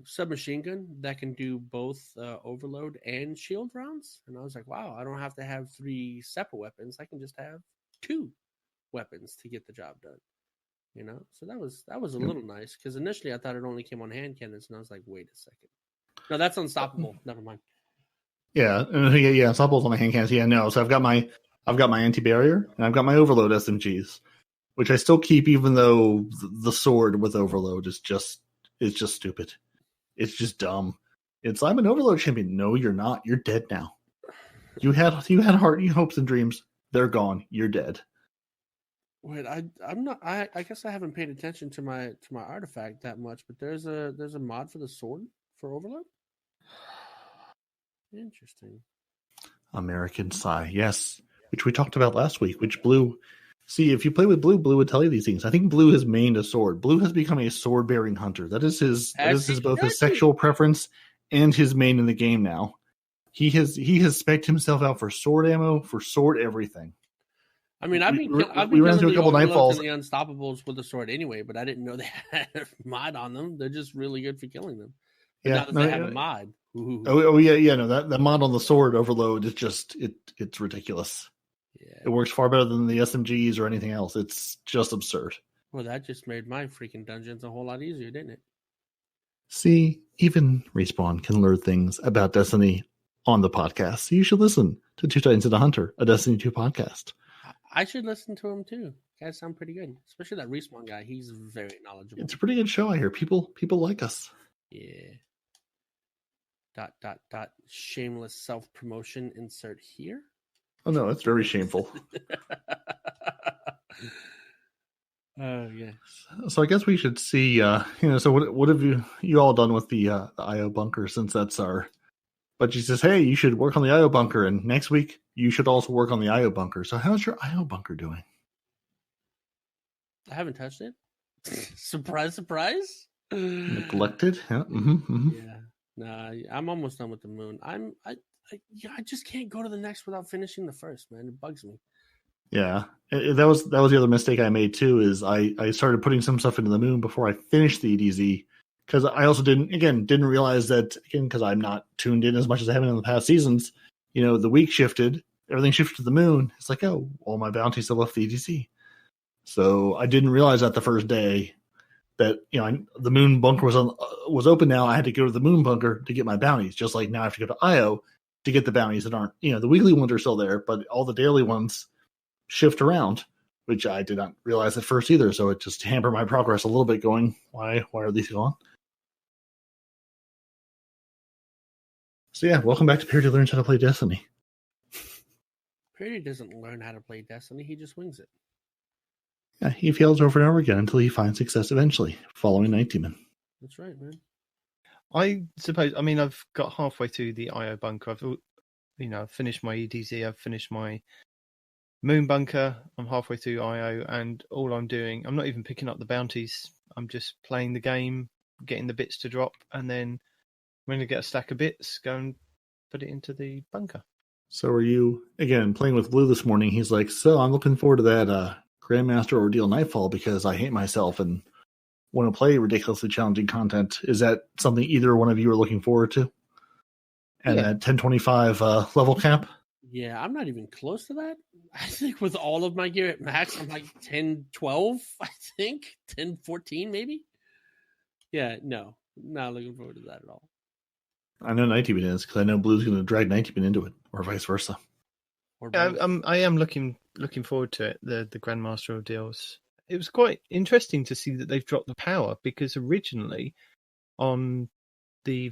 [SPEAKER 4] submachine gun that can do both overload and shield rounds. And I was like, wow, I don't have to have 3 separate weapons. I can just have 2 weapons to get the job done. You know, so that was a little nice, because initially I thought it only came on hand cannons, and I was like, wait a second, no, that's unstoppable. Never mind.
[SPEAKER 1] Yeah, Unstoppable's on my hand cannons. Yeah, no. So I've got my anti-barrier and I've got my overload SMGs, which I still keep, even though the sword with overload is just stupid. It's just dumb. I'm an overload champion. No, you're not. You're dead now. You had hopes and dreams. They're gone. You're dead.
[SPEAKER 4] Wait, I'm not. I guess I haven't paid attention to my artifact that much, but there's a mod for the sword for overload. Interesting.
[SPEAKER 1] American Psy, yes, which we talked about last week. Which Blue? See, if you play with Blue, Blue would tell you these things. I think Blue has mained a sword. Blue has become a sword-bearing hunter. That is his both his sexual preference and his main in the game now. He has spec'd himself out for sword ammo, for sword everything.
[SPEAKER 4] I mean, I've been
[SPEAKER 1] ran into a couple
[SPEAKER 4] Nightfalls and the Unstoppables with the sword anyway, but I didn't know they had a mod on them. They're just really good for killing them. But now that they have a mod. Ooh.
[SPEAKER 1] Oh yeah, no, that mod on the sword overload is just it's ridiculous.
[SPEAKER 4] Yeah.
[SPEAKER 1] It works far better than the SMGs or anything else. It's just absurd.
[SPEAKER 4] Well, that just made my freaking dungeons a whole lot easier, didn't it?
[SPEAKER 1] See, even Respawn can learn things about Destiny on the podcast. So you should listen to Two Titans and a Hunter, a Destiny 2 podcast.
[SPEAKER 4] I should listen to him too. Guys sound pretty good, especially that Respawn guy. He's very knowledgeable.
[SPEAKER 1] It's a pretty good show. I hear people like us.
[SPEAKER 4] Yeah. ... Shameless self-promotion insert here.
[SPEAKER 1] Oh no, that's very shameful.
[SPEAKER 4] Oh yes.
[SPEAKER 1] So I guess we should see. So what have you all done with the IO bunker, since that's our? But she says, hey, you should work on the IO bunker, and next week you should also work on the IO bunker. So how's your IO bunker doing?
[SPEAKER 4] I haven't touched it. Surprise, surprise.
[SPEAKER 1] Neglected. Yeah. Mm-hmm.
[SPEAKER 4] Yeah. Nah, I'm almost done with the moon. I just can't go to the next without finishing the first, man. It bugs me.
[SPEAKER 1] Yeah, that was the other mistake I made too. Is I started putting some stuff into the moon before I finished the EDZ, because I also didn't realize that, again, because I'm not tuned in as much as I have in the past seasons. You know, the week shifted, everything shifted to the moon. It's like, oh, all my bounties have left the EDZ. So I didn't realize that the first day that, you know, the moon bunker was open. Now I had to go to the moon bunker to get my bounties, just like now I have to go to IO to get the bounties that aren't, you know, the weekly ones are still there, but all the daily ones shift around, which I did not realize at first either. So it just hampered my progress a little bit, going, why are these gone? So yeah, welcome back to Perry Learns How to Play Destiny.
[SPEAKER 4] Perry doesn't learn how to play Destiny, he just wings it.
[SPEAKER 1] Yeah, he fails over and over again until he finds success eventually, following Night Demon.
[SPEAKER 4] That's right, man.
[SPEAKER 2] I suppose, I mean, I've got halfway through the IO bunker. I've finished my EDZ, I've finished my moon bunker, I'm halfway through IO, and all I'm doing, I'm not even picking up the bounties. I'm just playing the game, getting the bits to drop, and then when I get a stack of bits, go and put it into the bunker.
[SPEAKER 1] So are you, again, playing with Blue this morning? He's like, so I'm looking forward to that Grandmaster Ordeal Nightfall because I hate myself and want to play ridiculously challenging content. Is that something either one of you are looking forward to? And that 1025 level cap?
[SPEAKER 4] Yeah, I'm not even close to that. I think with all of my gear at max, I'm like 10-12, I think. 10-14 maybe? Yeah, no. Not looking forward to that at all.
[SPEAKER 1] I know Night Demon is, because I know Blue's going to drag Night Demon into it, or vice versa.
[SPEAKER 2] Yeah, I am looking forward to it, the Grandmaster Ordeals. It was quite interesting to see that they've dropped the power, because originally on the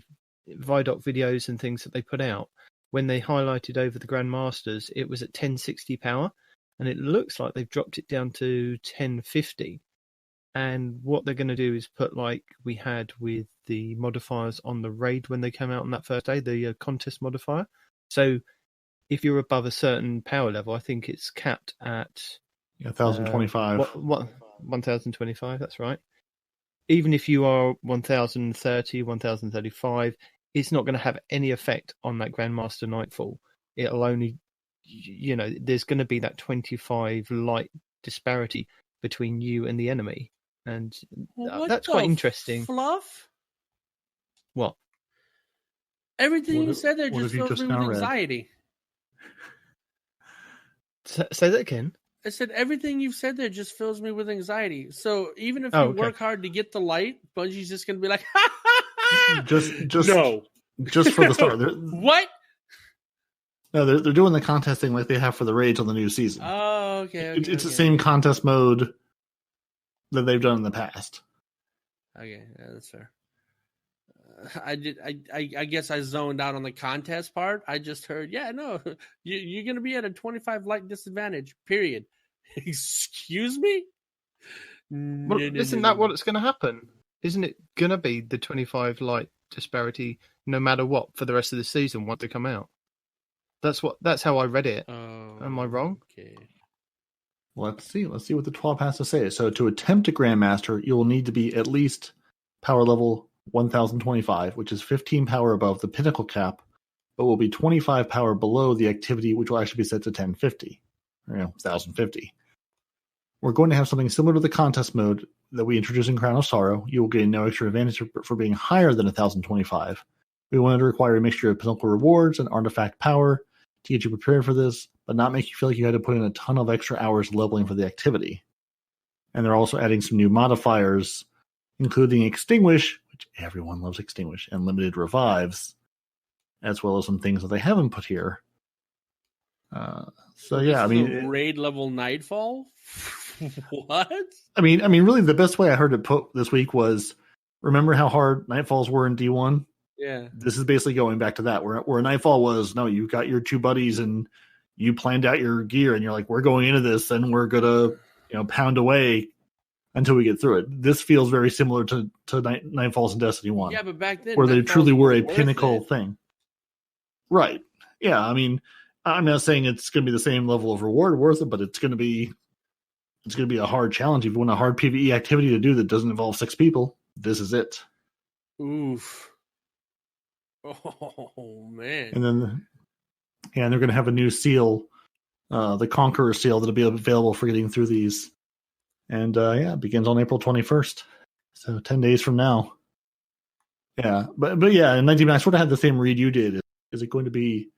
[SPEAKER 2] Vidoc videos and things that they put out, when they highlighted over the Grandmasters, it was at 1060 power, and it looks like they've dropped it down to 1050. And what they're going to do is put, like we had with the modifiers on the raid when they came out on that first day, the contest modifier. So if you're above a certain power level, I think it's capped at
[SPEAKER 1] 1025.
[SPEAKER 2] 1025, that's right. even if you are 1030, 1035, it's not going to have any effect on that Grandmaster Nightfall. It'll only, there's going to be that 25 light disparity between you and the enemy. And that's quite interesting.
[SPEAKER 4] Fluff?
[SPEAKER 2] What?
[SPEAKER 4] Everything you said there just fills me with anxiety.
[SPEAKER 2] Say that again.
[SPEAKER 4] I said everything you've said there just fills me with anxiety. So even if you work hard to get the light, Bungie's just going to be like,
[SPEAKER 1] just
[SPEAKER 4] no,
[SPEAKER 1] just for the start.
[SPEAKER 4] What?
[SPEAKER 1] No, they're doing the contest thing like they have for the raids on the new season.
[SPEAKER 4] Oh, okay.
[SPEAKER 1] It's the same contest mode that they've done in the past.
[SPEAKER 4] Okay, yeah, that's fair. I guess I zoned out on the contest part. I just heard, you're going to be at a 25 light disadvantage, period. Excuse me?
[SPEAKER 2] Well, isn't that what it's going to happen? Isn't it going to be the 25 light disparity no matter what for the rest of the season once they come out? That's how I read it. Am I wrong?
[SPEAKER 4] Okay.
[SPEAKER 1] Let's see what the 12 has to say. So to attempt a Grandmaster, you will need to be at least power level 1025, which is 15 power above the pinnacle cap, but will be 25 power below the activity, which will actually be set to 1050, 1050. We're going to have something similar to the contest mode that we introduced in Crown of Sorrow. You will gain no extra advantage for being higher than 1025. We wanted to require a mixture of pinnacle rewards and artifact power to get you prepared for this, but not make you feel like you had to put in a ton of extra hours leveling for the activity. And they're also adding some new modifiers, including Extinguish, which everyone loves Extinguish, and Limited Revives, as well as some things that they haven't put here.
[SPEAKER 4] Raid level Nightfall? What?
[SPEAKER 1] I mean, really the best way I heard it put this week was, remember how hard Nightfalls were in D1?
[SPEAKER 4] Yeah.
[SPEAKER 1] This is basically going back to that, where Nightfall was, no, you got your two buddies and you planned out your gear and you're like, we're going into this and we're going to, pound away until we get through it. This feels very similar to Nightfalls and Destiny 1.
[SPEAKER 4] Yeah, but back then,
[SPEAKER 1] where they truly were a pinnacle thing. Right. Yeah, I mean, I'm not saying it's going to be the same level of reward worth it, but it's going to be a hard challenge. If you want a hard PvE activity to do that doesn't involve 6 people, this is it.
[SPEAKER 4] Oof. Oh, man.
[SPEAKER 1] And then, they're going to have a new seal, the Conqueror seal, that'll be available for getting through these. And, it begins on April 21st. So 10 days from now. Yeah. But yeah, in 19, I sort of had the same read you did. Is it going to be,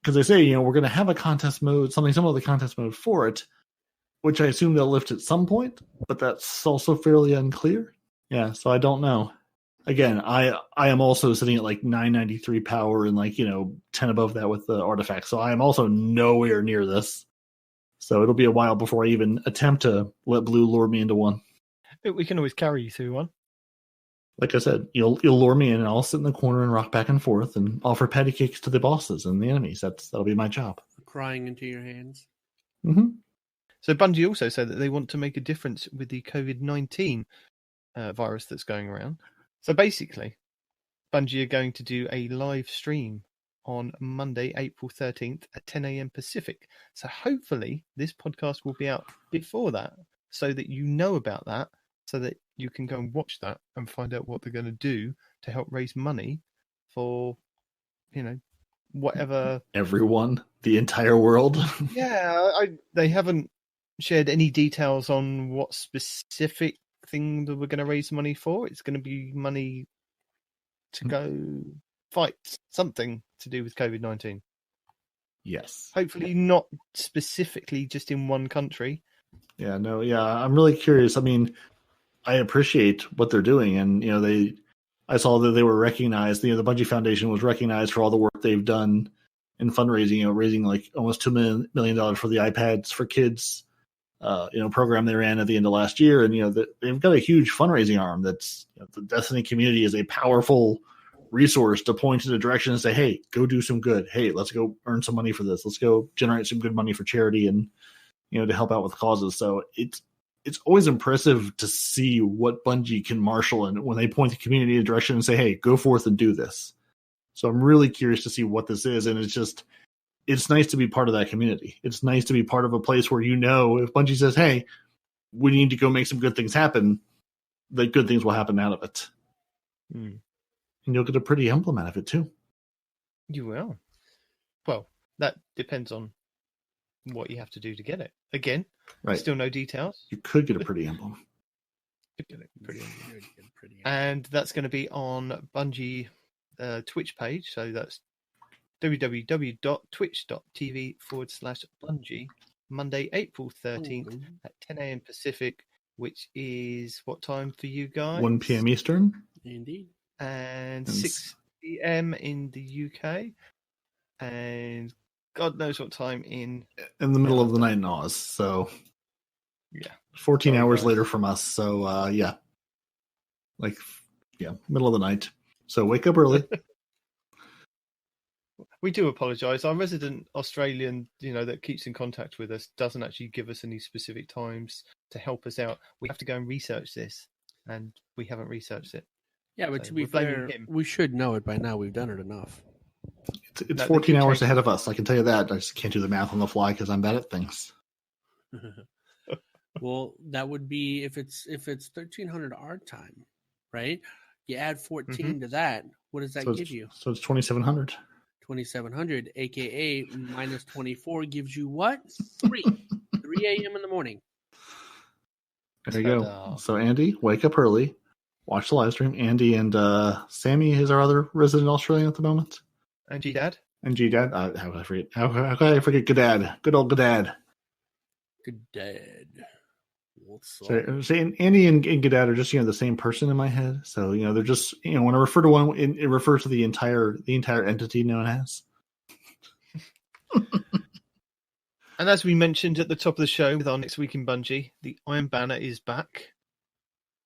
[SPEAKER 1] because they say, we're going to have a contest mode, something similar to the contest mode for it, which I assume they'll lift at some point, but that's also fairly unclear. Yeah, so I don't know. Again, I am also sitting at like 993 power and 10 above that with the artifact. So I am also nowhere near this. So it'll be a while before I even attempt to let Blue lure me into one.
[SPEAKER 2] We can always carry you through one.
[SPEAKER 1] Like I said, you'll lure me in and I'll sit in the corner and rock back and forth and offer patty cakes to the bosses and the enemies. That'll be my job.
[SPEAKER 4] Crying into your hands.
[SPEAKER 1] Mm-hmm.
[SPEAKER 2] So Bungie also said that they want to make a difference with the COVID-19 virus that's going around. So basically, Bungie are going to do a live stream on Monday, April 13th at 10 a.m. Pacific. So hopefully this podcast will be out before that so that you know about that, so that you can go and watch that and find out what they're going to do to help raise money for, whatever.
[SPEAKER 1] Everyone, the entire world.
[SPEAKER 2] Yeah, they haven't shared any details on what specific thing that we're going to raise money for. It's going to be money to go fight something to do with COVID-19.
[SPEAKER 1] Yes.
[SPEAKER 2] Hopefully not specifically just in one country.
[SPEAKER 1] Yeah, no, yeah, I'm really curious. I mean, I appreciate what they're doing, and I saw that they were recognized. The Bungie Foundation was recognized for all the work they've done in fundraising. Raising like almost $2 million for the iPads for Kids, program they ran at the end of last year, and they've got a huge fundraising arm. That's the Destiny community is a powerful resource to point in a direction and say, hey, go do some good. Hey, let's go earn some money for this. Let's go generate some good money for charity and to help out with causes. So it's always impressive to see what Bungie can marshal, and when they point the community in a direction and say, hey, go forth and do this. So I'm really curious to see what this is, and it's nice to be part of that community. It's nice to be part of a place where if Bungie says, hey, we need to go make some good things happen, the good things will happen out of it.
[SPEAKER 2] Hmm.
[SPEAKER 1] And you'll get a pretty emblem out of it too.
[SPEAKER 2] You will. Well, that depends on what you have to do to get it. Again,
[SPEAKER 1] Right.
[SPEAKER 2] still no details.
[SPEAKER 1] You could get a pretty emblem.
[SPEAKER 2] Could get it pretty. And that's going to be on Bungie Twitch page. So that's www.twitch.tv/Bungie, Monday, April 13th at 10 a.m. Pacific, which is what time for you guys?
[SPEAKER 1] 1 p.m. Eastern.
[SPEAKER 4] Indeed.
[SPEAKER 2] And
[SPEAKER 1] And
[SPEAKER 2] 6 p.m. in the UK. And God knows what time in
[SPEAKER 1] In the middle of the night in Oz. So
[SPEAKER 2] yeah,
[SPEAKER 1] 14
[SPEAKER 2] Sorry,
[SPEAKER 1] hours
[SPEAKER 2] guys.
[SPEAKER 1] later from us. So yeah. Like, yeah, middle of the night. So wake up early.
[SPEAKER 2] we do apologise. Our resident Australian, that keeps in contact with us, doesn't actually give us any specific times to help us out. We have to go and research this, and we haven't researched it.
[SPEAKER 4] Yeah, but
[SPEAKER 2] So
[SPEAKER 4] to be
[SPEAKER 2] we're blaming
[SPEAKER 4] fair,
[SPEAKER 2] him.
[SPEAKER 4] we should know it by now. We've done it enough.
[SPEAKER 1] It's
[SPEAKER 2] No,
[SPEAKER 1] 14
[SPEAKER 2] they
[SPEAKER 1] hours
[SPEAKER 2] keep
[SPEAKER 1] ahead of us. I can tell you that. I just can't do the math on the fly because I'm bad at things.
[SPEAKER 4] Well, that would be if it's 1300 our time, right? You add 14 to that. What does that
[SPEAKER 1] So
[SPEAKER 4] give
[SPEAKER 1] it's,
[SPEAKER 4] you?
[SPEAKER 1] so it's 2,700.
[SPEAKER 4] 2700, aka minus 24 gives you what? 3 a.m. in the morning.
[SPEAKER 1] There you go.
[SPEAKER 2] Ta-da.
[SPEAKER 1] So Andy, wake up early. Watch the live stream. Andy and Sammy is our other resident Australian at the moment.
[SPEAKER 2] And G-Dad?
[SPEAKER 1] And G-Dad. How could I forget? How could I forget Godad? Good old Godad.
[SPEAKER 4] Good dad. What's up?
[SPEAKER 1] So Andy and Godad are just the same person in my head. So they're just when I refer to one, it refers to the entire entity known as.
[SPEAKER 2] And as we mentioned at the top of the show with our Next Week in Bungie, the Iron Banner is back.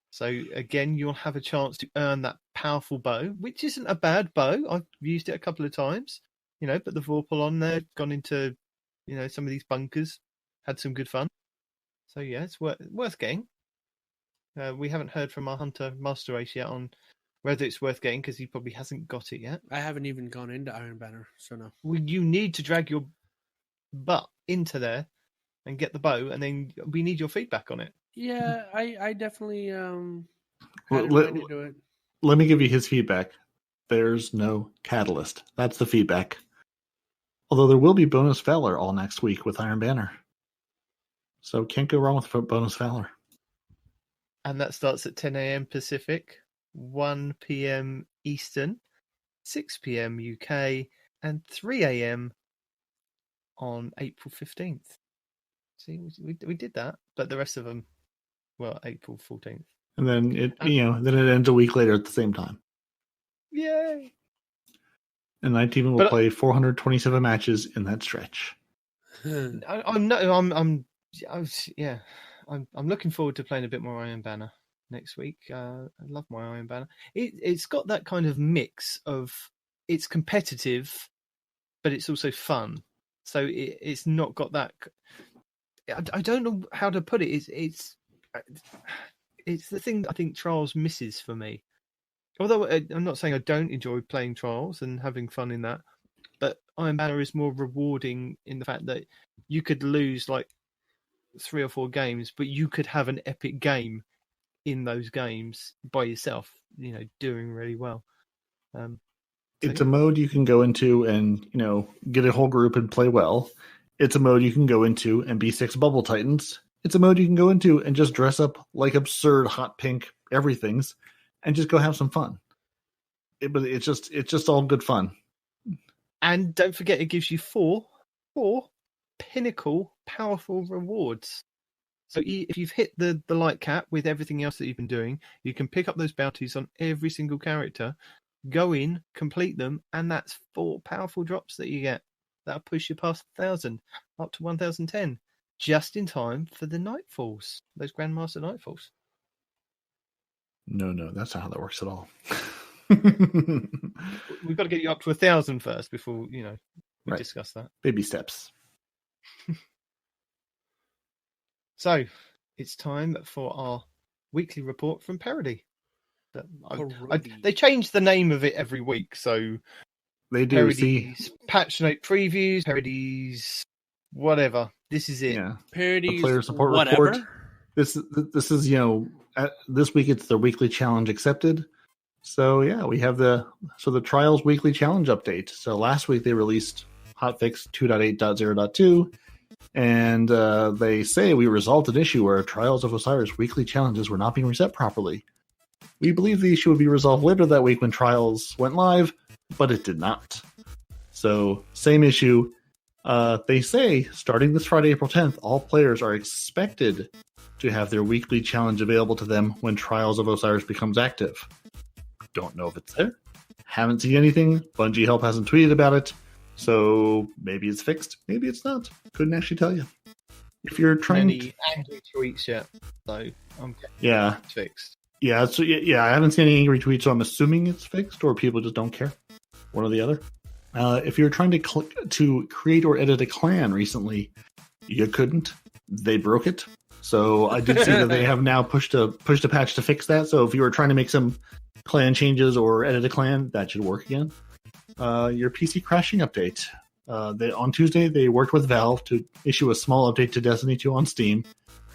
[SPEAKER 2] So again, you'll have a chance to earn that powerful bow, which isn't a bad bow. I've used it a couple of times, put the Vorpal on there, gone into, some of these bunkers, had some good fun. So yeah, it's worth getting. We haven't heard from our Hunter Master Race yet on whether it's worth getting because he probably hasn't got it yet.
[SPEAKER 4] I haven't even gone into Iron Banner, so no.
[SPEAKER 2] Well, you need to drag your butt into there and get the bow, and then we need your feedback on it.
[SPEAKER 4] Yeah, I definitely
[SPEAKER 1] Well,
[SPEAKER 4] had
[SPEAKER 1] let-
[SPEAKER 4] to do it.
[SPEAKER 1] Let me give you his feedback. There's no catalyst. That's the feedback. Although there will be bonus Valor all next week with Iron Banner. So can't go wrong with bonus Valor.
[SPEAKER 2] And that starts at 10 a.m. Pacific, 1 p.m. Eastern, 6 p.m. UK, and 3 a.m. on April 15th. See, we did that, but the rest of them, April 14th.
[SPEAKER 1] And then then it ends a week later at the same time.
[SPEAKER 2] Yay!
[SPEAKER 1] And my team will play 427 matches in that stretch.
[SPEAKER 2] I'm looking forward to playing a bit more Iron Banner next week. I love my Iron Banner. It's got that kind of mix of it's competitive, but it's also fun. So it's not got that. I don't know how to put it. It's the thing that I think Trials misses for me. Although I'm not saying I don't enjoy playing Trials and having fun in that, but Iron Banner is more rewarding in the fact that you could lose like 3 or 4 games, but you could have an epic game in those games by yourself, doing really well.
[SPEAKER 1] It's a mode you can go into and, get a whole group and play well. It's a mode you can go into and be 6 Bubble Titans. It's a mode you can go into and just dress up like absurd hot pink everythings and just go have some fun. But it's just all good fun.
[SPEAKER 2] And don't forget, it gives you 4 pinnacle powerful rewards. So if you've hit the light cap with everything else that you've been doing, you can pick up those bounties on every single character, go in, complete them, and that's 4 powerful drops that you get. That'll push you past 1,000, up to 1,010, just in time for the Nightfalls, those Grandmaster Nightfalls.
[SPEAKER 1] No, that's not how that works at all.
[SPEAKER 2] We've got to get you up to 1,000 first before, we
[SPEAKER 1] Right.
[SPEAKER 2] discuss that.
[SPEAKER 1] Baby steps.
[SPEAKER 2] So, it's time for our weekly report from Parody. They change the name of it every week, so
[SPEAKER 1] They do.
[SPEAKER 2] Parody's patch note previews, Parody's whatever. This is it.
[SPEAKER 1] Yeah.
[SPEAKER 4] Parodies,
[SPEAKER 1] player support
[SPEAKER 4] whatever.
[SPEAKER 1] report. This is this week it's the weekly challenge accepted. So yeah, we have the Trials weekly challenge update. So last week they released hotfix 2.8.0.2, and they say we resolved an issue where Trials of Osiris weekly challenges were not being reset properly. We believe the issue would be resolved later that week when Trials went live, but it did not. So same issue. They say starting this Friday, April 10th, all players are expected to have their weekly challenge available to them when Trials of Osiris becomes active. Don't know if it's there. Haven't seen anything. Bungie Help hasn't tweeted about it. So maybe it's fixed. Maybe it's not. Couldn't actually tell you. If you're trying
[SPEAKER 2] any angry tweets yet, so
[SPEAKER 1] yeah,
[SPEAKER 2] it's fixed.
[SPEAKER 1] Yeah, so yeah, I haven't seen any angry tweets, so I'm assuming it's fixed, or people just don't care. One or the other. If you're trying to create or edit a clan recently, you couldn't. They broke it. So I did see that they have now pushed a patch to fix that. So if you were trying to make some clan changes or edit a clan, that should work again. Your PC crashing update. On Tuesday, they worked with Valve to issue a small update to Destiny 2 on Steam,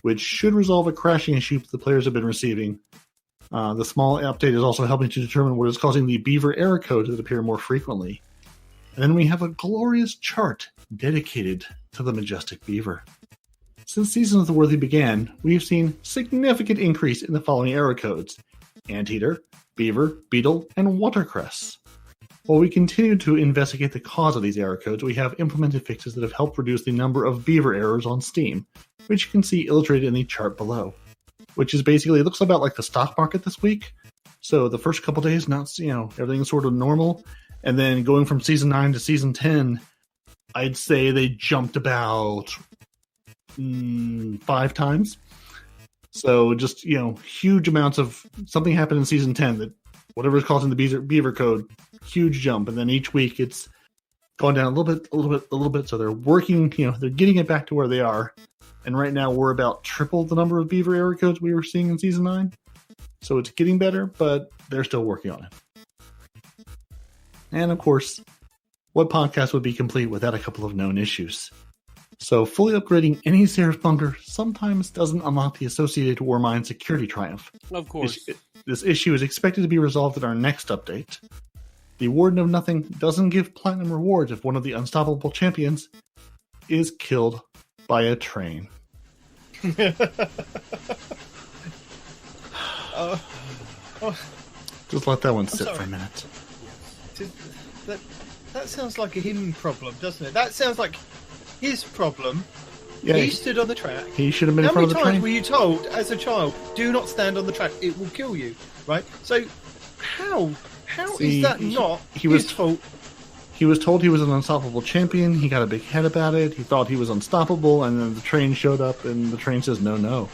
[SPEAKER 1] which should resolve a crashing issue the players have been receiving. The small update is also helping to determine what is causing the Beaver error code to appear more frequently. And then we have a glorious chart dedicated to the majestic beaver. Since Season of the Worthy began, we've seen significant increase in the following error codes: Anteater, Beaver, Beetle, and Watercress. While we continue to investigate the cause of these error codes, we have implemented fixes that have helped reduce the number of beaver errors on Steam, which you can see illustrated in the chart below. Which is basically, it looks about like the stock market this week. So the first couple days, everything's sort of normal. And then going from Season 9 to Season 10, I'd say they jumped about 5 times. So just, huge amounts of something happened in Season 10 that whatever is causing the beaver code, huge jump. And then each week it's gone down a little bit. So they're working, they're getting it back to where they are. And right now we're about triple the number of beaver error codes we were seeing in Season 9. So it's getting better, but they're still working on it. And of course, what podcast would be complete without a couple of known issues? So fully upgrading any Seraph bunker sometimes doesn't unlock the associated Warmind security triumph.
[SPEAKER 4] Of course.
[SPEAKER 1] This issue is expected to be resolved in our next update. The Warden of Nothing doesn't give platinum rewards if one of the unstoppable champions is killed by a train. Just let that one sit for a minute.
[SPEAKER 3] That sounds like a him problem, doesn't it? That sounds like his problem.
[SPEAKER 1] Yeah,
[SPEAKER 3] he stood on the track.
[SPEAKER 1] He should have been in front of the train.
[SPEAKER 3] How many times were you told as a child, do not stand on the track, it will kill you, right? So how is that not his fault?
[SPEAKER 1] He was told he was an unstoppable champion. He got a big head about it. He thought he was unstoppable, and then the train showed up, and the train says, no,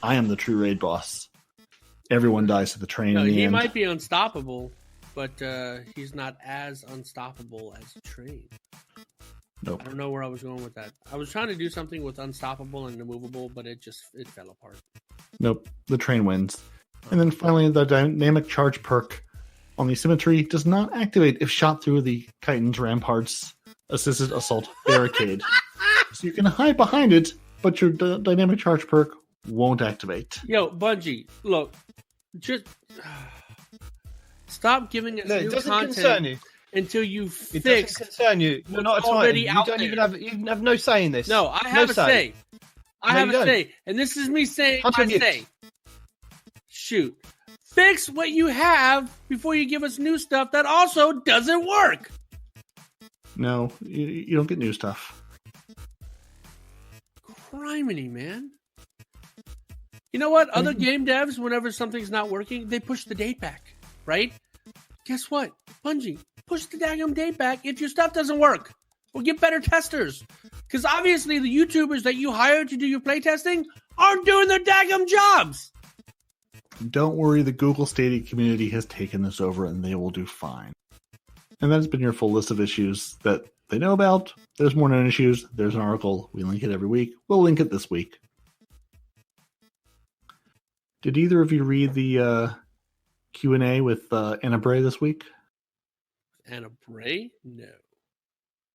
[SPEAKER 1] I am the true raid boss. Everyone dies to the train in the end.
[SPEAKER 4] He might be unstoppable, but he's not as unstoppable as a train.
[SPEAKER 1] Nope.
[SPEAKER 4] I don't know where I was going with that. I was trying to do something with unstoppable and immovable, but it fell apart.
[SPEAKER 1] Nope. The train wins. And then finally, the dynamic charge perk on the symmetry does not activate if shot through the Citan's Ramparts assisted assault barricade. So you can hide behind it, but your dynamic charge perk won't activate.
[SPEAKER 4] Yo, Bungie, look, just stop giving us new content until you fix.
[SPEAKER 3] It doesn't concern you. You're not a Titan. You have no say in this.
[SPEAKER 4] No, I have a say. I have a say, and this is me saying my say. Shoot. Fix what you have before you give us new stuff that also doesn't work.
[SPEAKER 1] No, you don't get new stuff.
[SPEAKER 4] Criminy, man. You know what? Other game devs, whenever something's not working, they push the date back, right? Guess what? Bungie, push the daggum date back if your stuff doesn't work. Or get better testers. Because obviously the YouTubers that you hired to do your playtesting aren't doing their daggum jobs.
[SPEAKER 1] Don't worry, the Google Stadia community has taken this over and they will do fine. And that's been your full list of issues that they know about. There's more known issues. There's an article. We link it every week. We'll link it this week. Did either of you read the Q&A with Anna Bray this week?
[SPEAKER 4] Anna Bray? No.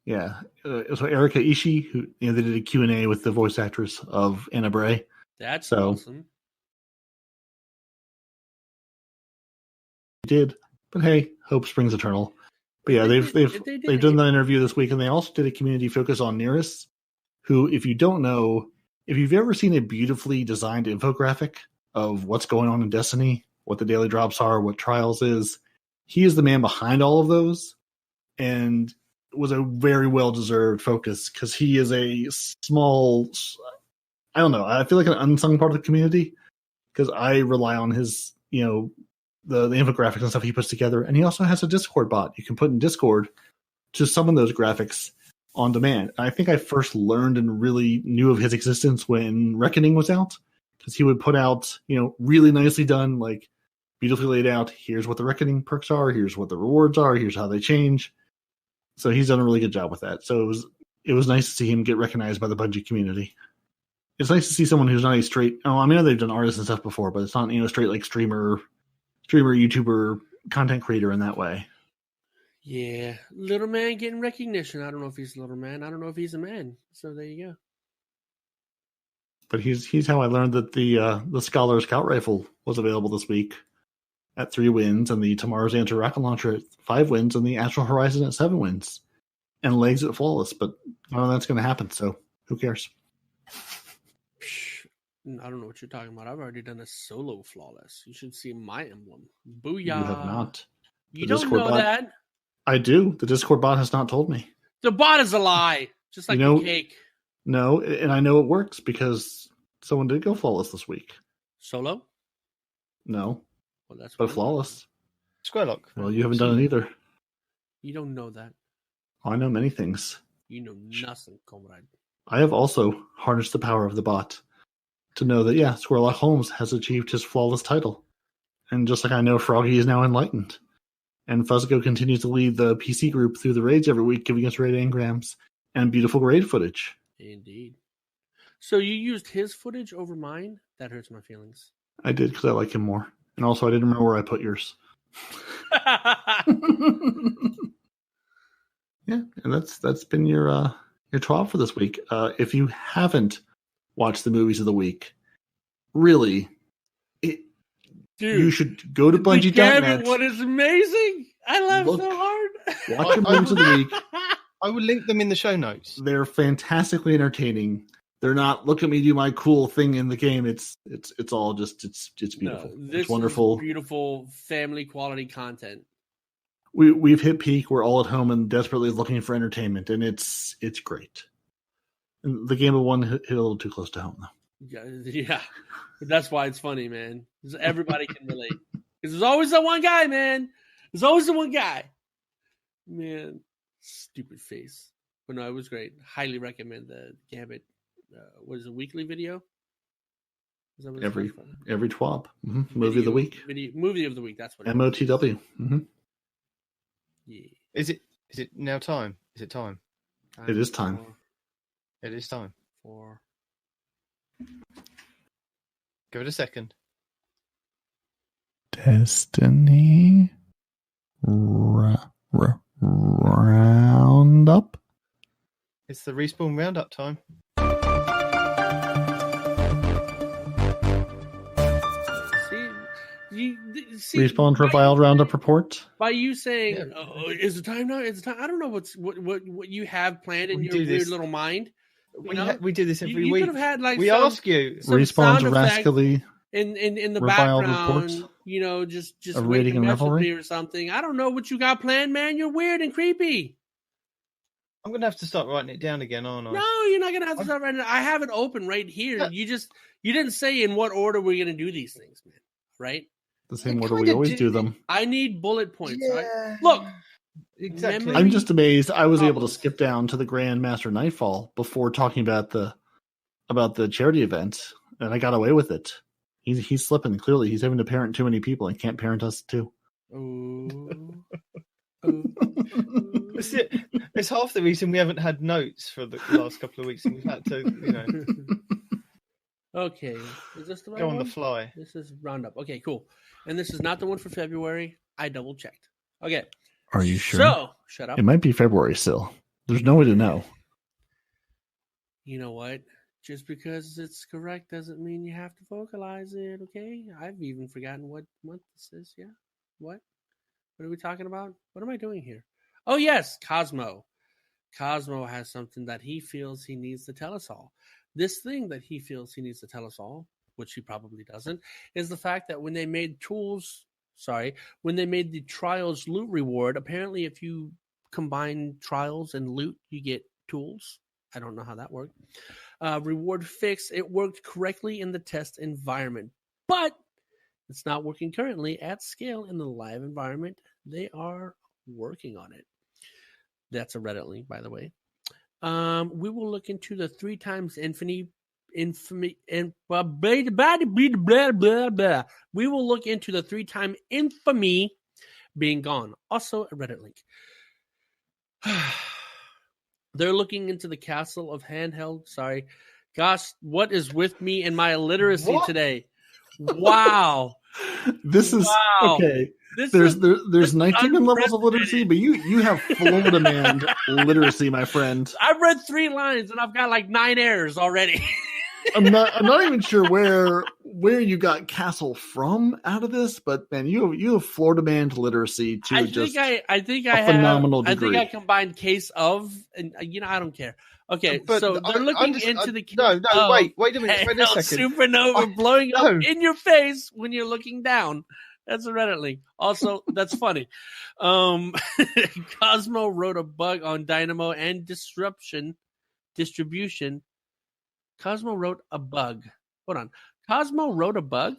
[SPEAKER 1] Yeah. So Erika Ishii, who they did a Q&A with the voice actress of Anna Bray.
[SPEAKER 4] That's awesome.
[SPEAKER 1] did. But hey, hope springs eternal. But yeah, they've done the interview this week, and they also did a community focus on Nearest, who, if you don't know, if you've ever seen a beautifully designed infographic of what's going on in Destiny, what the daily drops are, what Trials is, he is the man behind all of those, and was a very well-deserved focus because he is a small, I don't know, I feel like an unsung part of the community because I rely on his, the infographics and stuff he puts together. And he also has a Discord bot you can put in Discord to summon those graphics on demand. And I think I first learned and really knew of his existence when Reckoning was out, because he would put out, really nicely done, like beautifully laid out. Here's what the Reckoning perks are. Here's what the rewards are. Here's how they change. So he's done a really good job with that. So it was nice to see him get recognized by the Bungie community. It's nice to see someone who's not a straight. Oh, I mean, they've done artists and stuff before, but it's not straight like streamer, YouTuber, content creator in that way.
[SPEAKER 4] Yeah, little man getting recognition. I don't know if he's a little man. I don't know if he's a man. So there you go.
[SPEAKER 1] But he's how I learned that the Scholar Scout Rifle was available this week at 3 wins, and the Tomorrow's Anti-Rocket Launcher at 5 wins, and the Astral Horizon at 7 wins, and Legs at Flawless. But none of that's going to happen, so who cares?
[SPEAKER 4] I don't know what you're talking about. I've already done a solo Flawless. You should see my emblem. Booyah.
[SPEAKER 1] You have not.
[SPEAKER 4] You don't know that?
[SPEAKER 1] I do. The Discord bot has not told me.
[SPEAKER 4] The bot is a lie. Just like the cake.
[SPEAKER 1] No, and I know it works because someone did go Flawless this week.
[SPEAKER 4] Solo?
[SPEAKER 1] No.
[SPEAKER 4] Well, that's
[SPEAKER 1] but Flawless.
[SPEAKER 2] Squarelock.
[SPEAKER 1] Well, you haven't done it either.
[SPEAKER 4] You don't know that.
[SPEAKER 1] I know many things.
[SPEAKER 4] You know nothing, comrade.
[SPEAKER 1] I have also harnessed the power of the bot to know that, Squarelock Holmes has achieved his Flawless title. And just like I know Froggy is now enlightened. And Fuzko continues to lead the PC group through the raids every week, giving us raid engrams and beautiful raid footage. Indeed.
[SPEAKER 4] So you used his footage over mine? That hurts my feelings.
[SPEAKER 1] I did because I like him more. And also I didn't remember where I put yours. Yeah, and that's been your 12 for this week. If you haven't watched the movies of the week, really, you should go to Bungie.net.
[SPEAKER 4] What is amazing? I laughed so hard.
[SPEAKER 1] Watch your movies of the week.
[SPEAKER 2] I will link them in the show notes.
[SPEAKER 1] They're fantastically entertaining. They're not look at me do my cool thing in the game. It's all just it's beautiful.
[SPEAKER 4] This
[SPEAKER 1] it's wonderful,
[SPEAKER 4] beautiful family quality content.
[SPEAKER 1] We've hit peak. We're all at home and desperately looking for entertainment, and it's great. And the game of one hit a little too close to home though.
[SPEAKER 4] Yeah. That's why it's funny, man. Everybody can relate. Because there's always that one guy, man. There's always the one guy. Man, stupid face. But no, it was great. Highly recommend the Gambit. What is it, a weekly video? Is that what
[SPEAKER 1] every TWAB. Mm-hmm. Movie of the week.
[SPEAKER 4] Movie of the week. That's what it
[SPEAKER 1] MOTW. Mm-hmm.
[SPEAKER 2] Yeah. Is it now time? Is it time?
[SPEAKER 1] It is time.
[SPEAKER 2] It is time.
[SPEAKER 4] For
[SPEAKER 2] give it a second.
[SPEAKER 1] Destiny Roundup.
[SPEAKER 2] It's the Respawn Roundup time.
[SPEAKER 4] See,
[SPEAKER 1] Respawn Reviled Roundup report.
[SPEAKER 4] By you saying, "Is it time now? Is it time?" I don't know what you have planned in your weird little mind.
[SPEAKER 2] We do this every week.
[SPEAKER 4] You could have had
[SPEAKER 2] we ask you.
[SPEAKER 1] Respawn's rascally
[SPEAKER 4] in the
[SPEAKER 1] reviled
[SPEAKER 4] background.
[SPEAKER 1] Reports.
[SPEAKER 4] Just
[SPEAKER 1] a rating and revelry
[SPEAKER 4] or something. I don't know what you got planned, man. You're weird and creepy.
[SPEAKER 2] I'm gonna have to start writing it down again, aren't I?
[SPEAKER 4] No, you're not gonna have to start writing it. I have it open right here.
[SPEAKER 2] Yeah.
[SPEAKER 4] You didn't say in what order we're gonna do these things, man. Right?
[SPEAKER 1] The same order we always do them.
[SPEAKER 4] I need bullet points.
[SPEAKER 2] Yeah.
[SPEAKER 4] Right? Look,
[SPEAKER 2] exactly.
[SPEAKER 1] I'm just amazed. I was able to skip down to the Grandmaster Nightfall before talking about the charity event, and I got away with it. He's slipping. Clearly, he's having to parent too many people and can't parent us too.
[SPEAKER 2] It's half the reason we haven't had notes for the last couple of weeks, and we've had to,
[SPEAKER 4] Okay, is this the right
[SPEAKER 2] go on
[SPEAKER 4] one?
[SPEAKER 2] the fly.
[SPEAKER 4] This is Roundup. Okay, cool. And this is not the one for February. I double checked. Okay.
[SPEAKER 1] Are you sure?
[SPEAKER 4] So, shut up.
[SPEAKER 1] It might be February still. There's no way to know.
[SPEAKER 4] You know what? Just because it's correct doesn't mean you have to vocalize it, okay? I've even forgotten what month this is, yeah? What? What are we talking about? What am I doing here? Oh, yes, Cosmo. Cosmo has something that he feels he needs to tell us all. This thing that he feels he needs to tell us all, which he probably doesn't, is the fact that when they made the Trials loot reward, apparently if you combine Trials and loot, you get tools. I don't know how that worked. Reward fix, it worked correctly in the test environment, but it's not working currently at scale in the live environment. They are working on it. That's a Reddit link, by the way. We will look into the 3 times infamy. We will look into the 3-time infamy being gone. Also a Reddit link. They're looking into the castle of handheld. Sorry. Gosh, what is with me and my illiteracy today? Wow.
[SPEAKER 1] This is okay. There's 19 levels of literacy, but you have Florida man literacy, my friend.
[SPEAKER 4] I've read 3 lines and I've got like 9 errors already.
[SPEAKER 1] I'm not even sure where you got castle from out of this, but man, you have Florida man literacy to I think I phenomenal degree.
[SPEAKER 4] I think I combined case of, and I don't care. Okay, but so they're looking into the
[SPEAKER 3] wait a minute, wait a second.
[SPEAKER 4] Supernova blowing up in your face when you're looking down. That's a Reddit link. Also, that's funny. Cosmo wrote a bug on Dynamo and distribution. Cosmo wrote a bug. Hold on. Cosmo wrote a bug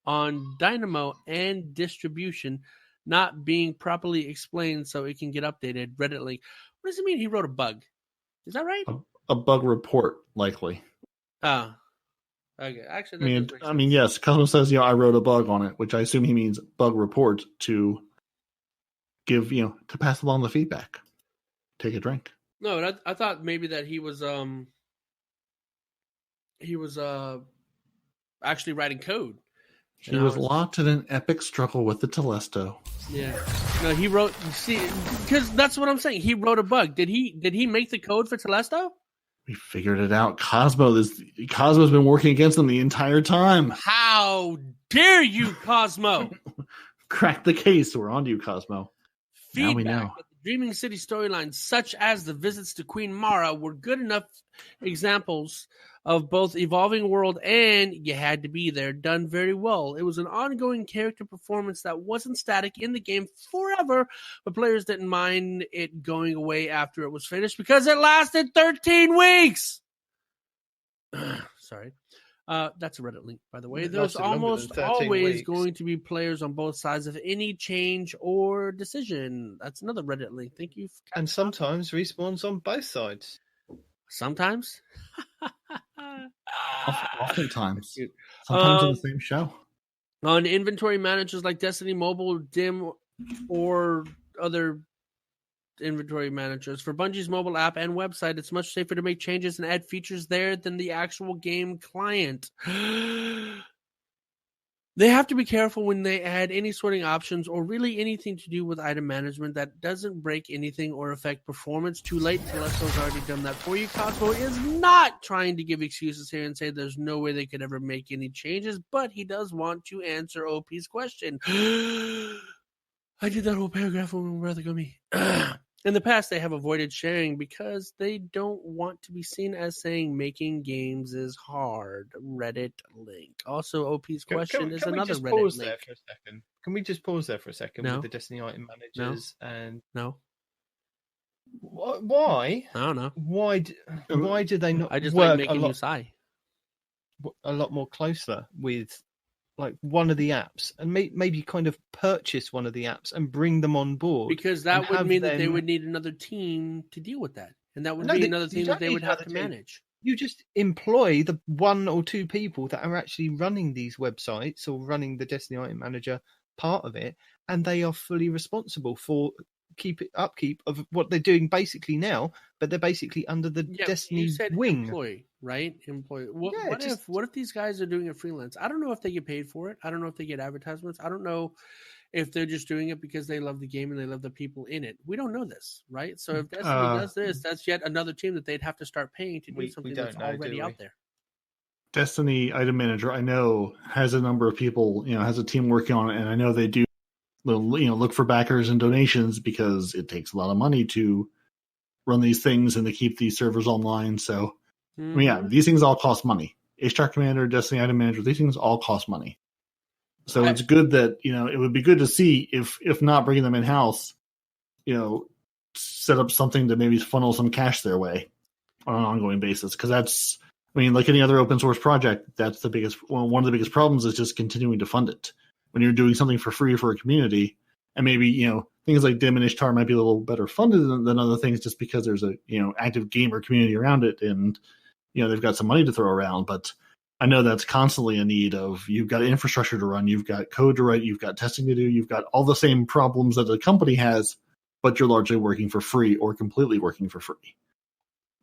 [SPEAKER 4] on Dynamo and distribution not being properly explained so it can get updated. Reddit link. What does it mean he wrote a bug? Is that right?
[SPEAKER 1] A bug report, likely.
[SPEAKER 4] Oh. Okay. Actually,
[SPEAKER 1] I mean, yes. Cosmo says, I wrote a bug on it, which I assume he means bug report to give, to pass along the feedback. Take a drink.
[SPEAKER 4] No, I thought maybe that he was actually writing code.
[SPEAKER 1] He was locked in an epic struggle with the Telesto.
[SPEAKER 4] Yeah. No, he wrote. See, because that's what I'm saying. He wrote a bug. Did he make the code for Telesto?
[SPEAKER 1] We figured it out. Cosmo's been working against them the entire time.
[SPEAKER 4] How dare you, Cosmo?
[SPEAKER 1] Crack the case. We're on to you, Cosmo.
[SPEAKER 4] Feedback
[SPEAKER 1] now we know.
[SPEAKER 4] Dreaming City storylines, such as the visits to Queen Mara, were good enough examples of both evolving world and you had to be there, done very well. It was an ongoing character performance that wasn't static in the game forever, but players didn't mind it going away after it was finished because it lasted 13 weeks. Sorry. That's a Reddit link, by the way. There's almost always going to be players on both sides of any change or decision. That's another Reddit link. Thank you.
[SPEAKER 3] And sometimes respawns on both sides.
[SPEAKER 4] Sometimes?
[SPEAKER 1] Oftentimes. Sometimes in the same show.
[SPEAKER 4] On inventory managers like Destiny Mobile, Dim, or other inventory managers. For Bungie's mobile app and website, it's much safer to make changes and add features there than the actual game client. They have to be careful when they add any sorting options or really anything to do with item management that doesn't break anything or affect performance. Too late. Telesto's already done that for you. Cosmo is not trying to give excuses here and say there's no way they could ever make any changes, but he does want to answer OP's question. I did that whole paragraph when we were Brother Gummy. In the past, they have avoided sharing because they don't want to be seen as saying making games is hard. Reddit link. Also, OP's question is another Reddit link.
[SPEAKER 3] There for a second? Can we just pause there for a second with the Destiny item managers?
[SPEAKER 4] No.
[SPEAKER 3] Why?
[SPEAKER 4] I don't know.
[SPEAKER 3] Why do they not?
[SPEAKER 4] I just
[SPEAKER 3] work
[SPEAKER 4] like making you sigh.
[SPEAKER 3] A lot more closer with like one of the apps, and maybe kind of purchase one of the apps and bring them on board,
[SPEAKER 4] because that would mean that they would need another team to deal with that, and that would be another team that they would have to manage.
[SPEAKER 3] You just employ the 1 or 2 people that are actually running these websites or running the Destiny Item Manager part of it, and they are fully responsible for upkeep of what they're doing basically now, but they're basically under the Destiny wing.
[SPEAKER 4] Employee, right? Employee. What if these guys are doing it freelance? I don't know if they get paid for it. I don't know if they get advertisements. I don't know if they're just doing it because they love the game and they love the people in it. We don't know this, right? So if Destiny does this, that's yet another team that they'd have to start paying to do something that's already out there.
[SPEAKER 1] Destiny Item Manager, I know, has a number of people, has a team working on it, and I know they do look for backers and donations because it takes a lot of money to run these things and to keep these servers online. So, I mean, yeah, these things all cost money. Ishtar Commander, Destiny Item Manager, these things all cost money. So it's good that, it would be good to see if not bringing them in house, set up something to maybe funnel some cash their way on an ongoing basis. Because that's, I mean, like any other open source project, that's one of the biggest problems is just continuing to fund it. When you're doing something for free for a community, and maybe, things like Dim and Ishtar might be a little better funded than other things just because there's a, active gamer community around it and, they've got some money to throw around. But I know that's constantly a need of, you've got infrastructure to run, you've got code to write, you've got testing to do, you've got all the same problems that a company has, but you're largely working for free or completely working for free.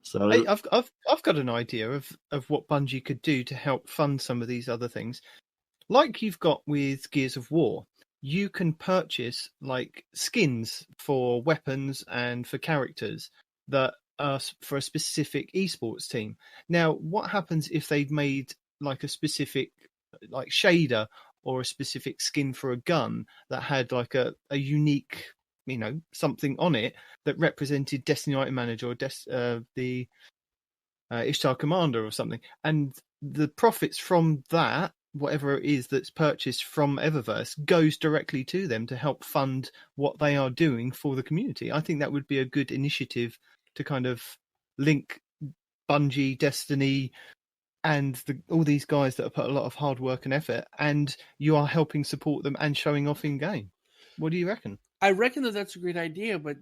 [SPEAKER 1] So
[SPEAKER 2] hey, I've got an idea of what Bungie could do to help fund some of these other things. Like you've got with Gears of War, you can purchase like skins for weapons and for characters that are for a specific esports team. Now, what happens if they've made like a specific like shader or a specific skin for a gun that had like a unique, something on it that represented Destiny Item Manager or the Ishtar Commander or something, and the profits from that, whatever it is that's purchased from Eververse, goes directly to them to help fund what they are doing for the community. I think that would be a good initiative to kind of link Bungie, Destiny, and all these guys that have put a lot of hard work and effort, and you are helping support them and showing off in game. What do you reckon?
[SPEAKER 4] I reckon that's a great idea, but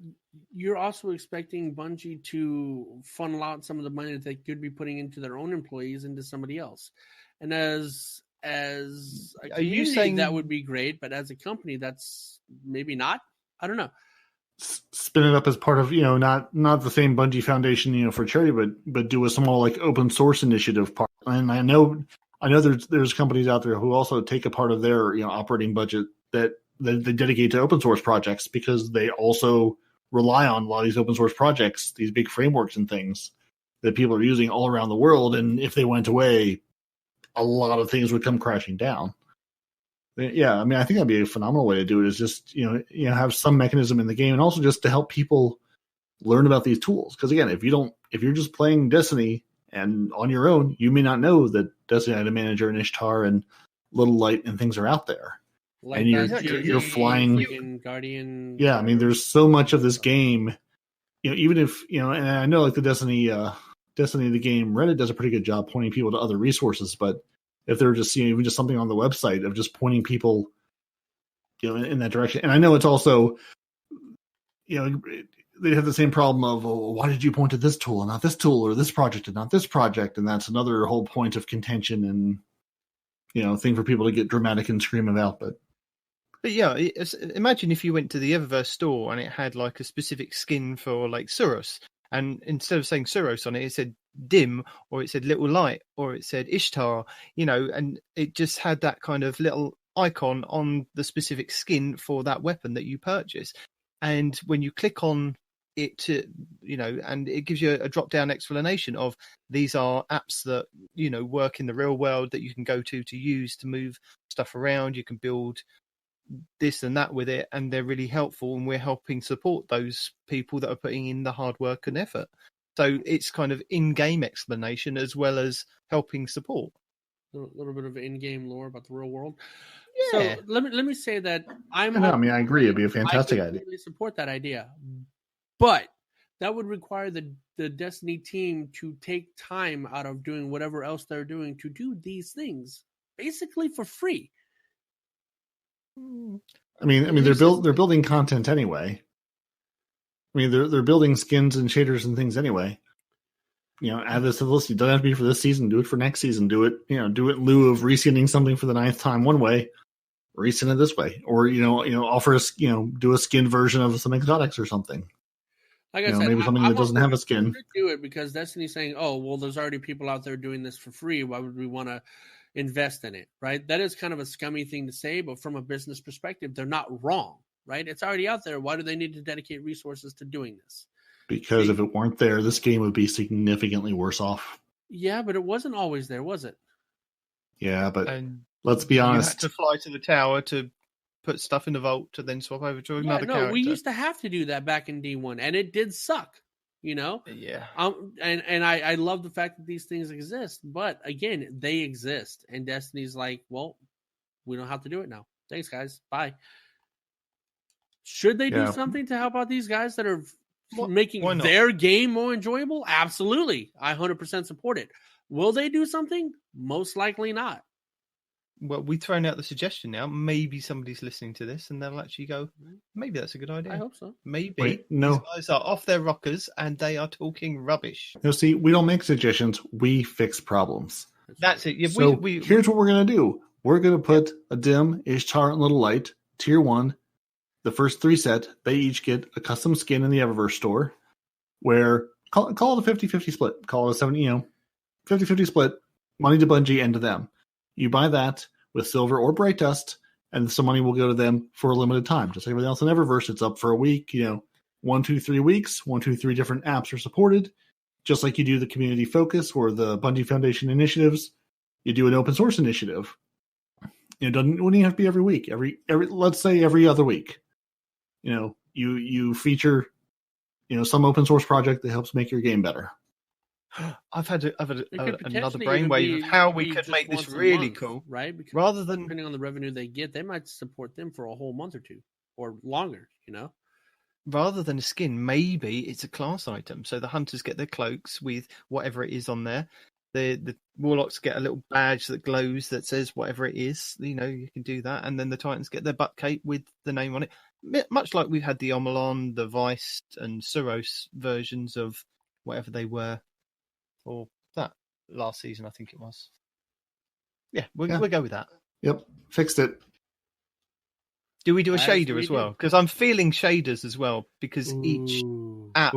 [SPEAKER 4] you're also expecting Bungie to funnel out some of the money that they could be putting into their own employees into somebody else. And as a community, are you saying that would be great, but as a company, that's maybe not? I don't know.
[SPEAKER 1] Spin it up as part of, not the same Bungie Foundation, for charity, but do a small like open source initiative part. And I know there's companies out there who also take a part of their operating budget that they dedicate to open source projects, because they also rely on a lot of these open source projects, these big frameworks and things that people are using all around the world. And if they went away, a lot of things would come crashing down. Yeah, I mean, I think that'd be a phenomenal way to do it, is just, have some mechanism in the game, and also just to help people learn about these tools. Because again, if you're just playing Destiny and on your own, you may not know that Destiny Item Manager and Ishtar and Little Light and things are out there. Like, and you're flying
[SPEAKER 4] Guardian.
[SPEAKER 1] Yeah, I mean, there's so much of this game, even if, and I know like the Destiny the game Reddit does a pretty good job pointing people to other resources, but if they're just even just something on the website of just pointing people in that direction. And I know it's also they have the same problem of, why did you point to this tool and not this tool, or this project and not this project? And that's another whole point of contention and thing for people to get dramatic and scream about. But
[SPEAKER 2] yeah, imagine if you went to the Eververse store and it had like a specific skin for like Suros, and instead of saying Suros on it, it said Dim, or it said Little Light, or it said Ishtar, and it just had that kind of little icon on the specific skin for that weapon that you purchase. And when you click on it to, and it gives you a drop down explanation of these are apps that, work in the real world that you can go to use to move stuff around. You can build this and that with it, and they're really helpful, and we're helping support those people that are putting in the hard work and effort. So it's kind of in-game explanation as well as helping support.
[SPEAKER 4] A little bit of in-game lore about the real world.
[SPEAKER 2] Yeah.
[SPEAKER 4] So let me say that I
[SPEAKER 1] agree. It'd be a fantastic idea.
[SPEAKER 4] I support that idea, but that would require the Destiny team to take time out of doing whatever else they're doing to do these things basically for free.
[SPEAKER 1] I mean, they're building content anyway. I mean, they're building skins and shaders and things anyway. Add this to the list. You don't have to be for this season. Do it for next season. Do it, do it in lieu of reskinning something for the 9th time one way. Reskin it this way, or offer do a skin version of some exotics or something.
[SPEAKER 4] Like I said,
[SPEAKER 1] maybe something that doesn't have a skin.
[SPEAKER 4] Do it because Destiny's saying, "Oh, well, there's already people out there doing this for free. Why would we want to invest in it?" Right? That is kind of a scummy thing to say, but from a business perspective, they're not wrong. Right? It's already out there. Why do they need to dedicate resources to doing this?
[SPEAKER 1] Because if it weren't there, this game would be significantly worse off.
[SPEAKER 4] Yeah, but it wasn't always there, was it?
[SPEAKER 1] Yeah, but let's be honest.
[SPEAKER 2] You had to fly to the tower to put stuff in the vault to then swap over to another
[SPEAKER 4] no,
[SPEAKER 2] character.
[SPEAKER 4] we used to have to do that back in D1, and it did suck.
[SPEAKER 2] Yeah.
[SPEAKER 4] And I love the fact that these things exist, but again, they exist, and Destiny's like, well, we don't have to do it now. Thanks, guys. Bye. Should they do something to help out these guys that are making their game more enjoyable? Absolutely. I 100% support it. Will they do something? Most likely not.
[SPEAKER 2] Well, we've thrown out the suggestion now. Maybe somebody's listening to this and they'll actually go, maybe that's a good idea.
[SPEAKER 4] I hope so.
[SPEAKER 2] Maybe.
[SPEAKER 1] Wait, no.
[SPEAKER 2] These guys are off their rockers and they are talking rubbish.
[SPEAKER 1] No, see, we don't make suggestions. We fix problems.
[SPEAKER 2] That's it. Yeah,
[SPEAKER 1] So here's what we're going to do. We're going to put a dim, Ishtar, and Little Light, Tier 1. The first 3 set, they each get a custom skin in the Eververse store where, call it a 50-50 split. Call it a 50-50 split, money to Bungie and to them. You buy that with silver or bright dust, and some money will go to them for a limited time. Just like everything else in Eververse, it's up for a week. 1, 2, 3 weeks. 1, 2, 3 different apps are supported. Just like you do the community focus or the Bungie Foundation initiatives, you do an open source initiative. It wouldn't even have to be every week. Every let's say every other week. You feature some open source project that helps make your game better.
[SPEAKER 2] I've had another brainwave of how we could make this really cool,
[SPEAKER 4] right? Because
[SPEAKER 2] rather than
[SPEAKER 4] depending on the revenue they get, they might support them for a whole month or two or longer.
[SPEAKER 2] Rather than a skin, maybe it's a class item. So the hunters get their cloaks with whatever it is on there. The warlocks get a little badge that glows that says whatever it is. You can do that, and then the titans get their butt cape with the name on it. Much like we've had the Omolon, the Vice, and Suros versions of whatever they were. Or that last season, I think it was. Yeah, we'll go with that.
[SPEAKER 1] Yep, fixed it.
[SPEAKER 2] Do we do a shader as well? Because I'm feeling shaders as well, because each app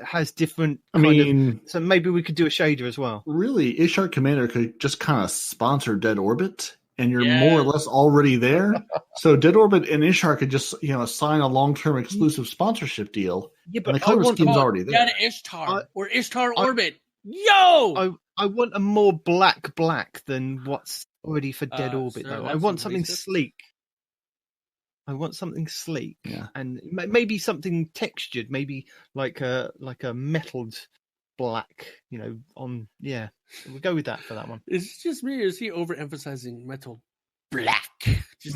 [SPEAKER 2] has different so maybe we could do a shader as well.
[SPEAKER 1] Really, Ishtar Commander could just kind of sponsor Dead Orbit, and you're more or less already there. So Dead Orbit and Ishtar could just sign a long-term exclusive sponsorship deal. Yeah, but the color scheme's already there.
[SPEAKER 4] Yeah, Ishtar or Ishtar Orbit. Yo!
[SPEAKER 2] I want a more black than what's already for Dead Orbit, though. I want something sleek.
[SPEAKER 1] Yeah.
[SPEAKER 2] And maybe something textured, maybe like a metalled black, we'll go with that for that one.
[SPEAKER 4] Is it just me, or is he overemphasizing metal black?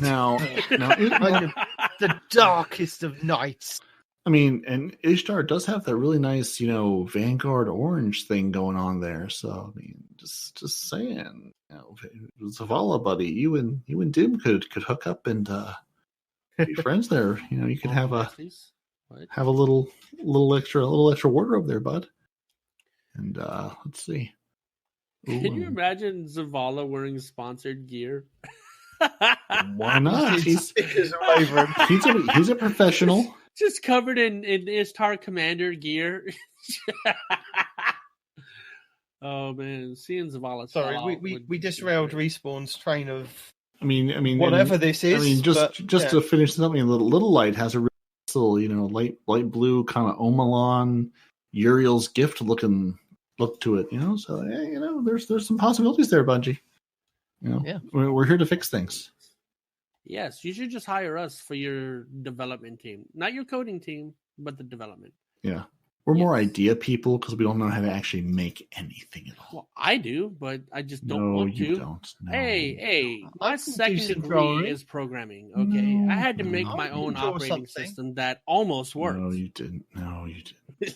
[SPEAKER 1] No.
[SPEAKER 2] The darkest of nights.
[SPEAKER 1] And Ishtar does have that really nice, Vanguard orange thing going on there. So, just saying, Zavala, buddy, you and Dim could hook up and be friends there. You could have a little extra wardrobe there, bud. And let's see.
[SPEAKER 4] Can you imagine Zavala wearing sponsored gear?
[SPEAKER 1] Why not? He's a professional.
[SPEAKER 4] Just covered in Ishtar Commander gear. Oh man, seeing Zavala.
[SPEAKER 2] Sorry, we disrailed Respawn's train of.
[SPEAKER 1] Whatever
[SPEAKER 2] this is.
[SPEAKER 1] To finish something, Little Light has a little, light blue kind of Omolon Uriel's gift look to it. So there's some possibilities there, Bungie. We're here to fix things.
[SPEAKER 4] Yes, you should just hire us for your development team. Not your coding team, but the development.
[SPEAKER 1] Yeah. We're more idea people because we don't know how to actually make anything at all.
[SPEAKER 4] Well, I do, but I just don't want to.
[SPEAKER 1] You don't. No.
[SPEAKER 4] Hey, my second degree is programming, okay? I had to make my own operating system that almost worked.
[SPEAKER 1] No, you didn't. No.
[SPEAKER 2] Yeah.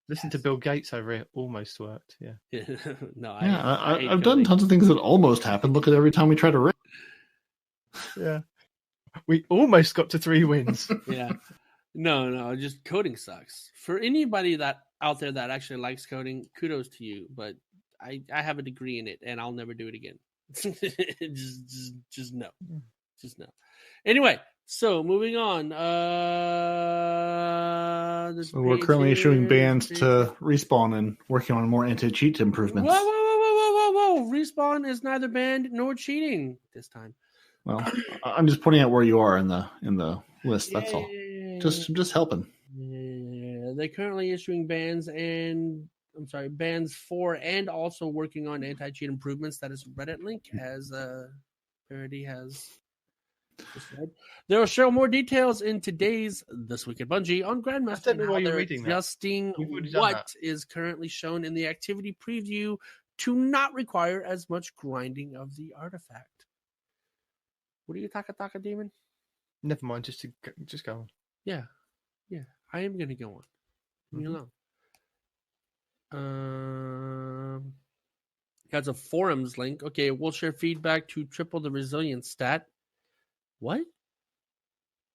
[SPEAKER 2] Listen to Bill Gates over here. Almost worked. Yeah.
[SPEAKER 4] No,
[SPEAKER 1] I've done tons of things that almost happened. Look at every time we try to race.
[SPEAKER 2] Yeah. We almost got to 3 wins.
[SPEAKER 4] Yeah. No, just coding sucks. For anybody out there that actually likes coding, kudos to you. But I have a degree in it, and I'll never do it again. just no. Anyway, so moving on.
[SPEAKER 1] So we're currently issuing bans to Respawn and working on more anti-cheat improvements.
[SPEAKER 4] Whoa! Respawn is neither banned nor cheating this time.
[SPEAKER 1] Well, I'm just pointing out where you are in the list. That's all. Just helping.
[SPEAKER 4] Yeah, they're currently issuing bans for and also working on anti-cheat improvements. That is Reddit link, as Parody has There will show more details in today's This Week at Bungie on Grandmaster.
[SPEAKER 3] don't know
[SPEAKER 4] and
[SPEAKER 3] why
[SPEAKER 4] how
[SPEAKER 3] you're
[SPEAKER 4] they're
[SPEAKER 3] reading that.
[SPEAKER 4] adjusting
[SPEAKER 3] We've already done
[SPEAKER 4] what
[SPEAKER 3] that.
[SPEAKER 4] is currently shown in the activity preview to not require as much grinding of the artifact. What are you, Taka Demon?
[SPEAKER 3] Never mind. Just go on.
[SPEAKER 4] Yeah. I am going to go on. Leave me alone. Has a forums link. Okay, we'll share feedback to triple the resilience stat. What?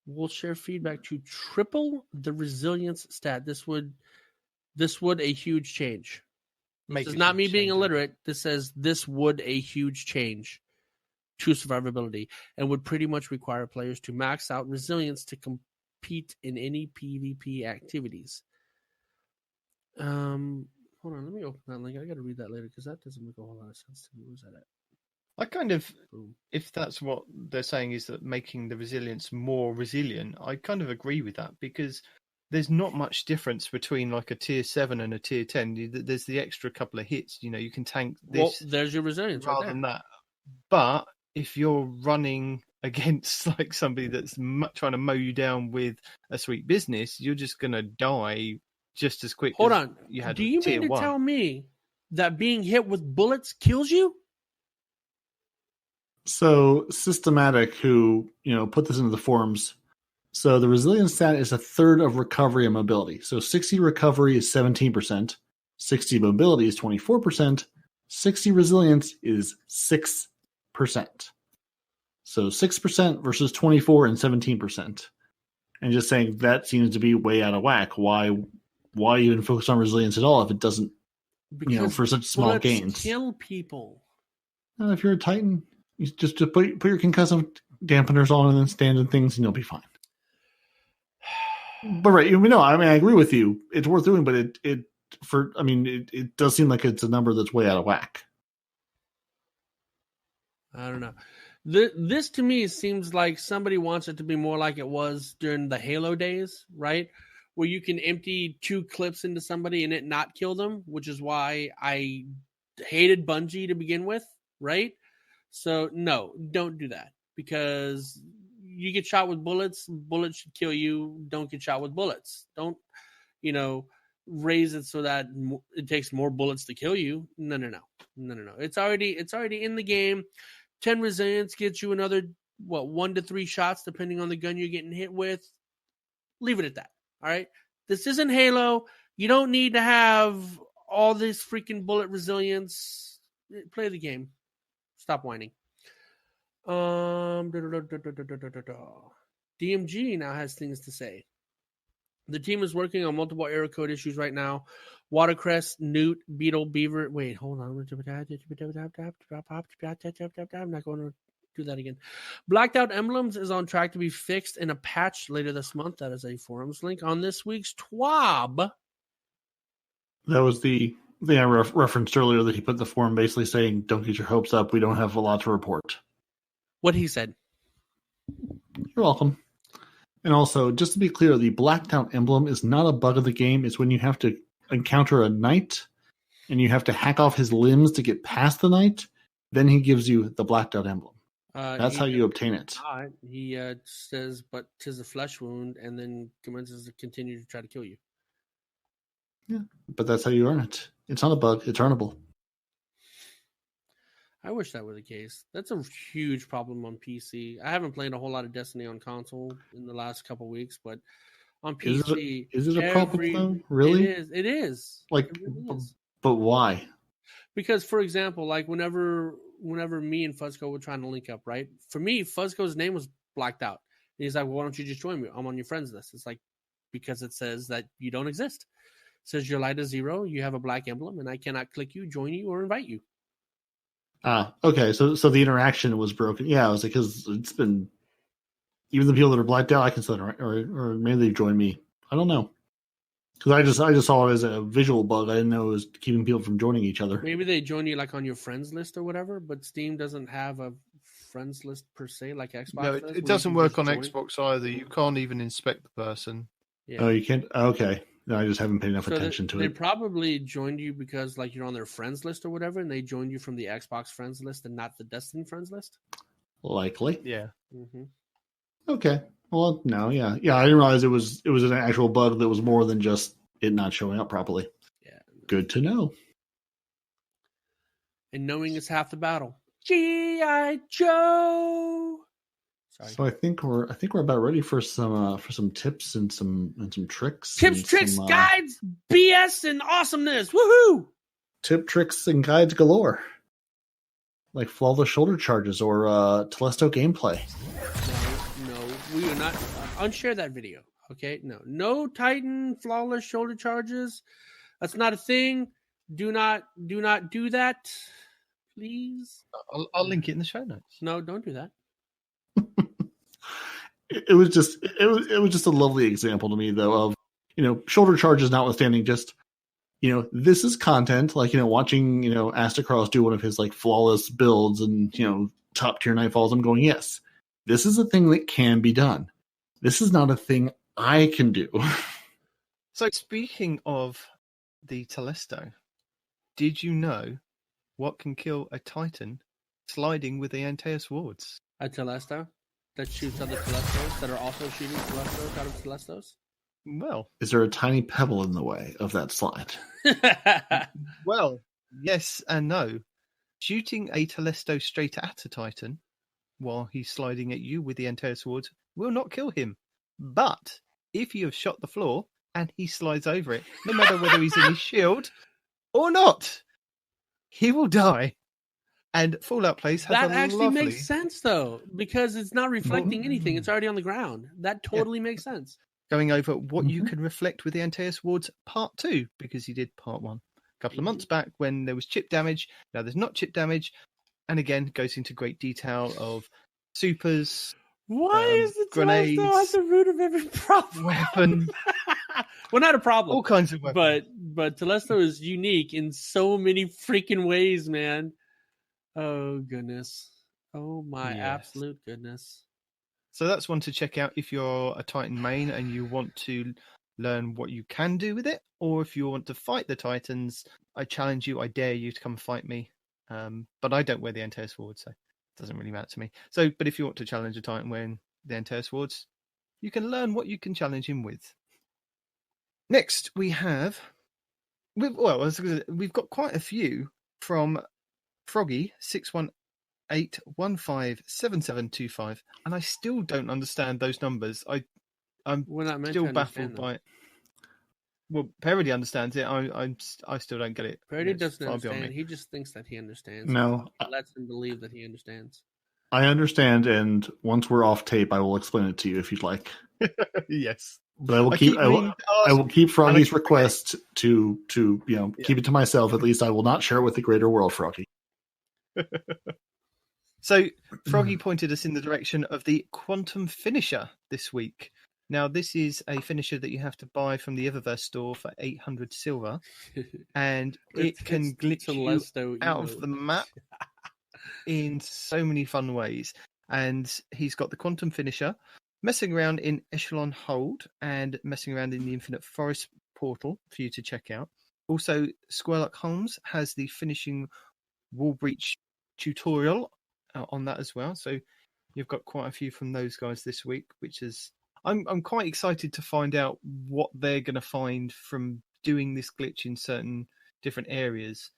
[SPEAKER 4] We'll share feedback to triple the resilience stat. This would a huge change. This is not me being illiterate. This says this would a huge change to survivability and would pretty much require players to max out resilience to compete in any PvP activities. Hold on, let me open that link. I got to read that later because that doesn't make a whole lot of sense to me. Where's that at?
[SPEAKER 3] I kind of,
[SPEAKER 4] Boom.
[SPEAKER 3] if that's what they're saying is that making the resilience more resilient, I kind of agree with that because there's not much difference between like a tier 7 and a tier 10. There's the extra couple of hits. You can tank this.
[SPEAKER 4] Well, there's your resilience
[SPEAKER 3] rather
[SPEAKER 4] right there.
[SPEAKER 3] than that. But if you're running against like somebody that's trying to mow you down with a sweet business, you're just going to die just as quick.
[SPEAKER 4] Hold
[SPEAKER 3] as
[SPEAKER 4] on.
[SPEAKER 3] You had
[SPEAKER 4] Do you
[SPEAKER 3] tier
[SPEAKER 4] mean to
[SPEAKER 3] 1.
[SPEAKER 4] tell me that being hit with bullets kills you?
[SPEAKER 1] So Systematic, who put this into the forums, so the resilience stat is a third of recovery and mobility. So 60 recovery is 17%, 60 mobility is 24%, 60 resilience is 6%. So 6% versus 24 and 17%. And just saying that seems to be way out of whack. Why even focus on resilience at all if it doesn't,
[SPEAKER 4] Because
[SPEAKER 1] for such small
[SPEAKER 4] bullets
[SPEAKER 1] gains?
[SPEAKER 4] kill people.
[SPEAKER 1] Well, if you're a Titan, you just put your concussive dampeners on and then stand in things and you'll be fine. But right, I agree with you. It's worth doing, but it does seem like it's a number that's way out of whack.
[SPEAKER 4] I don't know. This to me seems like somebody wants it to be more like it was during the Halo days, right? Where you can empty 2 clips into somebody and it not kill them, which is why I hated Bungie to begin with, right? So no, don't do that because you get shot with bullets. Bullets should kill you. Don't get shot with bullets. Don't, raise it so that it takes more bullets to kill you. No. It's already in the game. 10 resilience gets you another 1 to 3 shots depending on the gun you're getting hit with. Leave it at that. All right. This isn't Halo. You don't need to have all this freaking bullet resilience. Play the game. Stop whining. DMG now has things to say. The team is working on multiple error code issues right now. Watercress, Newt, Beetle, Beaver. Wait, hold on. I'm not going to do that again. Blacked Out Emblems is on track to be fixed in a patch later this month. That is a forums link on this week's TWAB.
[SPEAKER 1] That was the thing I referenced earlier that he put in the forum basically saying, don't get your hopes up. We don't have a lot to report.
[SPEAKER 4] What he said.
[SPEAKER 1] You're welcome. And also, just to be clear, the Blacked Out Emblem is not a bug of the game. It's when you have to encounter a knight and you have to hack off his limbs to get past the knight. Then he gives you the Blacked Out Emblem. That's how you obtain it.
[SPEAKER 4] He says, but 'tis a flesh wound, and then commences to continue to try to kill you.
[SPEAKER 1] Yeah, but that's how you earn it. It's not a bug. It's earnable.
[SPEAKER 4] I wish that were the case. That's a huge problem on PC. I haven't played a whole lot of Destiny on console in the last couple weeks, but on PC,
[SPEAKER 1] is it a problem though? Really?
[SPEAKER 4] It is.
[SPEAKER 1] Like,
[SPEAKER 4] it really is.
[SPEAKER 1] But why?
[SPEAKER 4] Because, for example, like whenever me and Fuzko were trying to link up, right? For me, Fuzko's name was blacked out. And he's like, well, why don't you just join me? I'm on your friends list. It's like, because it says that you don't exist. It says your light is 0, you have a black emblem, and I cannot click you, join you, or invite you.
[SPEAKER 1] Okay. So the interaction was broken. Yeah, I was like, because it's been, even the people that are blacked out, I can still interact, or maybe they join me. I don't know. Because I just saw it as a visual bug. I didn't know it was keeping people from joining each other.
[SPEAKER 4] Maybe they join you like on your friends list or whatever, but Steam doesn't have a friends list per se like Xbox
[SPEAKER 3] no,
[SPEAKER 4] does.
[SPEAKER 3] it doesn't work on Xbox either. You can't even inspect the person.
[SPEAKER 4] Yeah.
[SPEAKER 1] Oh, you can't? Okay. No, I just haven't paid enough attention to it.
[SPEAKER 4] They probably joined you because like you're on their friends list or whatever, and they joined you from the Xbox friends list and not the Destiny friends list.
[SPEAKER 1] Likely.
[SPEAKER 3] Yeah.
[SPEAKER 4] Mm-hmm.
[SPEAKER 1] Okay. Well, no, yeah. I didn't realize it was an actual bug that was more than just it not showing up properly.
[SPEAKER 4] Yeah.
[SPEAKER 1] Good to know.
[SPEAKER 4] And knowing is half the battle. G.I. Joe. Sorry.
[SPEAKER 1] So I think we're about ready for some tips and some tricks.
[SPEAKER 4] Tips,
[SPEAKER 1] and
[SPEAKER 4] tricks,
[SPEAKER 1] some,
[SPEAKER 4] guides, BS, and awesomeness. Woohoo!
[SPEAKER 1] Tip, tricks, and guides galore. Like flawless shoulder charges or Telesto gameplay.
[SPEAKER 4] No, we are not. Unshare that video, okay? No Titan flawless shoulder charges. That's not a thing. Do not do that, please.
[SPEAKER 2] I'll link it in the show notes.
[SPEAKER 4] No, don't do that.
[SPEAKER 1] It was just a lovely example to me, though, of shoulder charges notwithstanding. Just this is content, like watching Astacross do one of his like flawless builds and top tier nightfalls. I'm going, yes, this is a thing that can be done. This is not a thing I can do.
[SPEAKER 2] So speaking of the Telesto, did you know what can kill a Titan sliding with the Antaeus wards?
[SPEAKER 4] A Telesto that shoots other Telestos that are also shooting Telestos out of Telestos?
[SPEAKER 2] Well,
[SPEAKER 1] Is there a tiny pebble in the way of that slide?
[SPEAKER 2] well, yes and no. Shooting a Telesto straight at a Titan while he's sliding at you with the Antaeus wards will not kill him. But if you have shot the floor and he slides over it, no matter whether he's in his shield or not, he will die. And Fallout Place has
[SPEAKER 4] That
[SPEAKER 2] a
[SPEAKER 4] actually
[SPEAKER 2] lovely...
[SPEAKER 4] makes sense, though, because it's not reflecting anything. It's already on the ground. That totally makes sense.
[SPEAKER 2] Going over what you can reflect with the Antaeus wards part 2, because he did part 1 a couple of months back when there was chip damage. Now there's not chip damage, and again goes into great detail of supers.
[SPEAKER 4] Why is the
[SPEAKER 2] grenades,
[SPEAKER 4] Telesto at the root of every problem?
[SPEAKER 2] Weapon.
[SPEAKER 4] Well, not a problem.
[SPEAKER 2] All kinds of weapons.
[SPEAKER 4] But Telesto is unique in so many freaking ways, man. Oh, goodness. Oh, my absolute goodness.
[SPEAKER 2] So that's one to check out if you're a Titan main and you want to learn what you can do with it, or if you want to fight the Titans. I challenge you, I dare you to come fight me. But I don't wear the Antaeus wards, so it doesn't really matter to me. So, but if you want to challenge a Titan wearing the Antaeus wards, you can learn what you can challenge him with. Next, we've got quite a few from Froggy 618157725, and I still don't understand those numbers. I'm still baffled by it. Well, Parody understands it. I still don't get it.
[SPEAKER 4] Parody doesn't understand. He just thinks that he understands.
[SPEAKER 1] No,
[SPEAKER 4] lets him believe that he understands.
[SPEAKER 1] I understand, and once we're off tape, I will explain it to you if you'd like.
[SPEAKER 2] Yes,
[SPEAKER 1] but I will keep Froggy's request to keep it to myself. At least I will not share it with the greater world, Froggy.
[SPEAKER 2] So Froggy pointed us in the direction of the Quantum Finisher this week. Now, this is a finisher that you have to buy from the Eververse store for 800 silver, and it can glitch you out of the map in so many fun ways. And he's got the Quantum Finisher, messing around in Echelon Hold, and messing around in the Infinite Forest portal for you to check out. Also, Squirlock Holmes has the finishing wall breach tutorial on that as well. So you've got quite a few from those guys this week, which is I'm quite excited to find out what they're going to find from doing this glitch in certain different areas.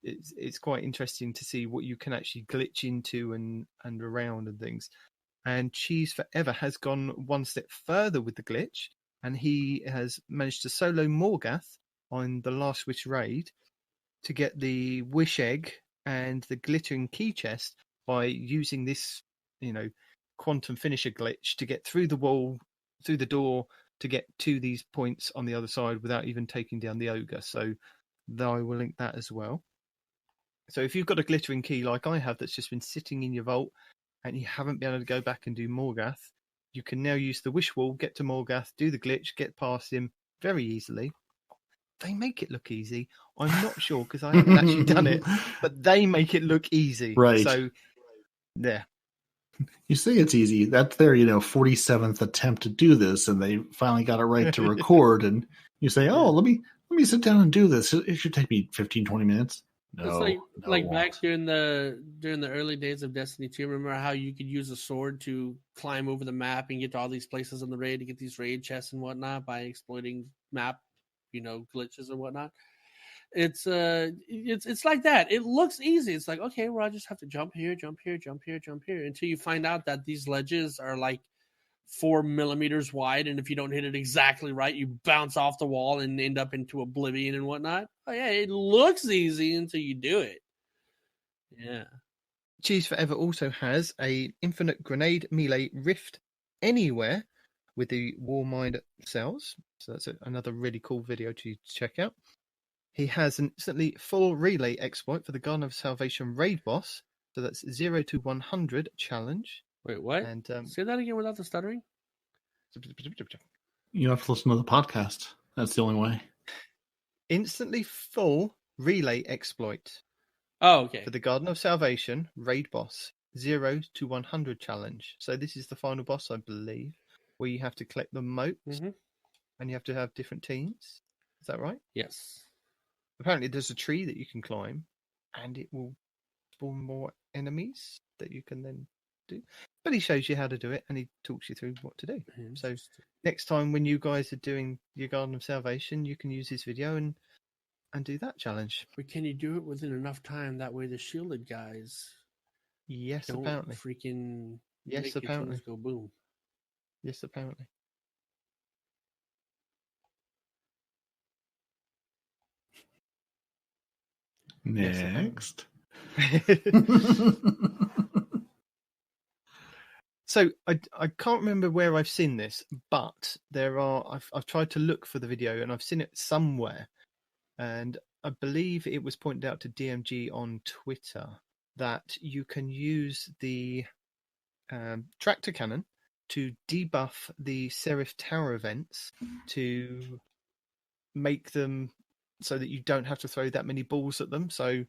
[SPEAKER 2] It's quite interesting to see what you can actually glitch into and around and things. And Cheese Forever has gone one step further with the glitch, and he has managed to solo Morgath on the Last Wish raid to get the Wish Egg and the glittering key chest by using this, Quantum Finisher glitch to get through the wall, through the door, to get to these points on the other side without even taking down the ogre. So I will link that as well. So if you've got a glittering key like I have that's just been sitting in your vault and you haven't been able to go back and do Morgath, you can now use the wish wall, get to Morgath, do the glitch, get past him very easily. They make it look easy. I'm not sure because I haven't actually done it, but they make it look easy.
[SPEAKER 1] Right.
[SPEAKER 2] So, yeah.
[SPEAKER 1] You say it's easy. That's their, 47th attempt to do this, and they finally got it right to record. And you say, "Oh, let me sit down and do this. It should take me 15, 20 minutes." No,
[SPEAKER 4] It's
[SPEAKER 1] no,
[SPEAKER 4] like
[SPEAKER 1] it
[SPEAKER 4] back
[SPEAKER 1] won't.
[SPEAKER 4] during the early days of Destiny 2. Remember how you could use a sword to climb over the map and get to all these places on the raid to get these raid chests and whatnot by exploiting map, glitches and whatnot. It's like that. It looks easy. It's like, okay, well, I just have to jump here, jump here, jump here, jump here, until you find out that these ledges are like 4 millimeters wide, and if you don't hit it exactly right, you bounce off the wall and end up into oblivion and whatnot. Oh yeah, it looks easy until you do it. Yeah.
[SPEAKER 2] Cheese Forever also has a infinite grenade melee rift anywhere with the Warmind cells. So that's another really cool video to check out. He has an instantly full relay exploit for the Garden of Salvation raid boss. So that's 0 to 100 challenge.
[SPEAKER 4] Wait, what?
[SPEAKER 2] And
[SPEAKER 4] say that again without the stuttering.
[SPEAKER 1] You have to listen to the podcast. That's the only way.
[SPEAKER 2] Instantly full relay exploit
[SPEAKER 4] Oh, okay.
[SPEAKER 2] for the Garden of Salvation raid boss. 0 to 100 challenge. So this is the final boss, I believe, where you have to collect the moats and you have to have different teams. Is that right?
[SPEAKER 4] Yes.
[SPEAKER 2] Apparently there's a tree that you can climb and it will spawn more enemies that you can then do. But he shows you how to do it and he talks you through what to do. So next time when you guys are doing your Garden of Salvation, you can use this video and do that challenge.
[SPEAKER 4] But can you do it within enough time? That way the shielded guys
[SPEAKER 2] Yes,
[SPEAKER 4] don't
[SPEAKER 2] apparently.
[SPEAKER 4] freaking
[SPEAKER 2] Yes,
[SPEAKER 4] make your
[SPEAKER 2] apparently.
[SPEAKER 4] toes go boom.
[SPEAKER 2] Yes, apparently.
[SPEAKER 1] Next.
[SPEAKER 2] So I can't remember where I've seen this, but I've tried to look for the video and I've seen it somewhere, and I believe it was pointed out to DMG on Twitter that you can use the tractor cannon to debuff the Seraph Tower events to make them so that you don't have to throw that many balls at them. So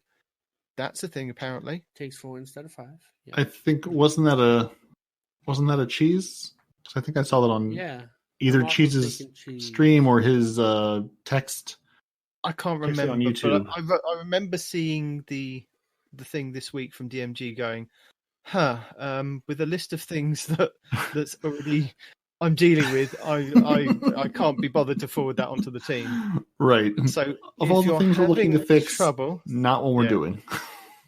[SPEAKER 2] that's a thing apparently.
[SPEAKER 4] Takes 4 instead of 5. Yeah.
[SPEAKER 1] I think wasn't that a Cheese? 'Cause I think I saw that on either
[SPEAKER 4] I'm also
[SPEAKER 1] Cheese's
[SPEAKER 4] thinking Cheese.
[SPEAKER 1] stream or his text.
[SPEAKER 2] I can't
[SPEAKER 1] Text it
[SPEAKER 2] remember
[SPEAKER 1] on YouTube.
[SPEAKER 2] but I remember seeing the thing this week from DMG going, with a list of things that's already I'm dealing with, I can't be bothered to forward that onto the team.
[SPEAKER 1] Right.
[SPEAKER 2] So
[SPEAKER 1] Of all the things we're looking to fix,
[SPEAKER 2] trouble,
[SPEAKER 1] not what we're doing.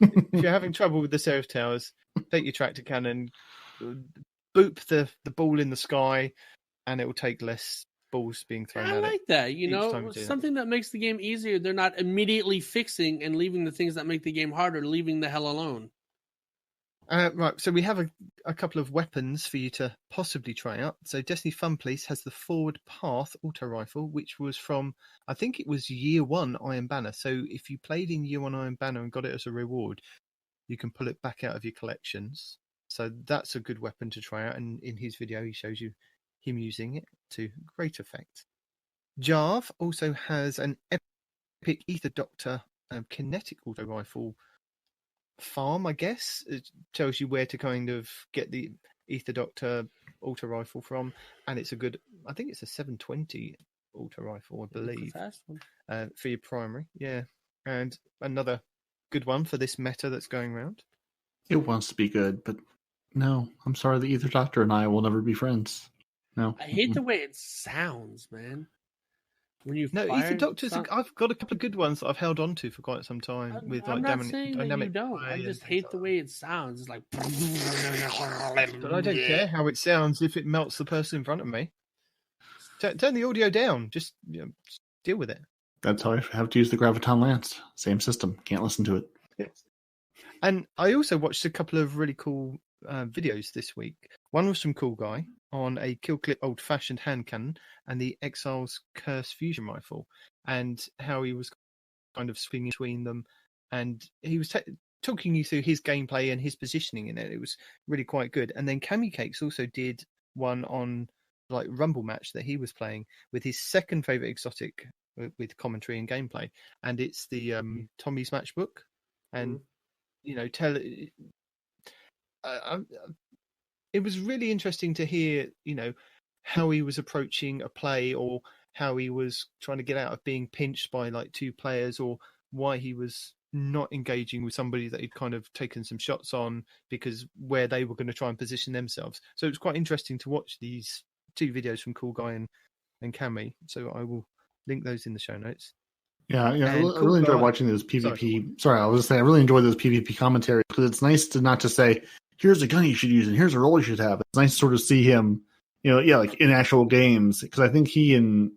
[SPEAKER 2] if you're having trouble with the Seraph Towers, take your tractor cannon, boop the ball in the sky, and it will take less balls being thrown at it.
[SPEAKER 4] I like that. Something that makes the game easier. They're not immediately fixing and leaving the things that make the game harder, leaving the hell alone.
[SPEAKER 2] Right, so we have a couple of weapons for you to possibly try out. So Destiny Fun Police has the Forward Path auto rifle, which was from, I think it was Year 1 Iron Banner. So if you played in Year 1 Iron Banner and got it as a reward, you can pull it back out of your collections. So that's a good weapon to try out. And in his video, he shows you him using it to great effect. Jarv also has an epic Ether Doctor kinetic auto rifle farm, I guess. It tells you where to kind of get the Ether Doctor auto rifle from, and it's a good, I think it's a 720 auto rifle, I believe,
[SPEAKER 4] Fast one.
[SPEAKER 2] for your primary. Yeah, and another good one for this meta that's going around.
[SPEAKER 1] It wants to be good, but no, I'm sorry, the Ether Doctor and I will never be friends. No.
[SPEAKER 4] I hate the way it sounds, man. When you
[SPEAKER 2] Ether Doctors, I've got a couple of good ones that I've held on to for quite some time.
[SPEAKER 4] I'm not saying that you don't. I just hate the way it sounds. It's like,
[SPEAKER 2] but I don't care how it sounds if it melts the person in front of me. Turn the audio down. Just deal with it.
[SPEAKER 1] That's how I have to use the Graviton Lance. Same system. Can't listen to it.
[SPEAKER 2] Yes. And I also watched a couple of really cool videos this week. One was from CoolGuy on a kill clip old-fashioned hand cannon and the Exile's Curse fusion rifle, and how he was kind of swinging between them, and he was talking you through his gameplay and his positioning in it. It was really quite good. And then Cammy Cakes also did one on like Rumble Match that he was playing with his second favorite exotic with commentary and gameplay, and it's the Tommy's Matchbook. And it was really interesting to hear, how he was approaching a play, or how he was trying to get out of being pinched by like two players, or why he was not engaging with somebody that he'd kind of taken some shots on because where they were going to try and position themselves. So it was quite interesting to watch these 2 videos from CoolGuy and Cammy. So I will link those in the show notes.
[SPEAKER 1] Yeah, I
[SPEAKER 2] And
[SPEAKER 1] really enjoy
[SPEAKER 2] CoolGuy-
[SPEAKER 1] watching those PvP. Sorry, I was just saying, I really enjoy those PvP commentaries because it's nice to not just say, here's a gun you should use and here's a role you should have. It's nice to sort of see him, like in actual games. Because I think he and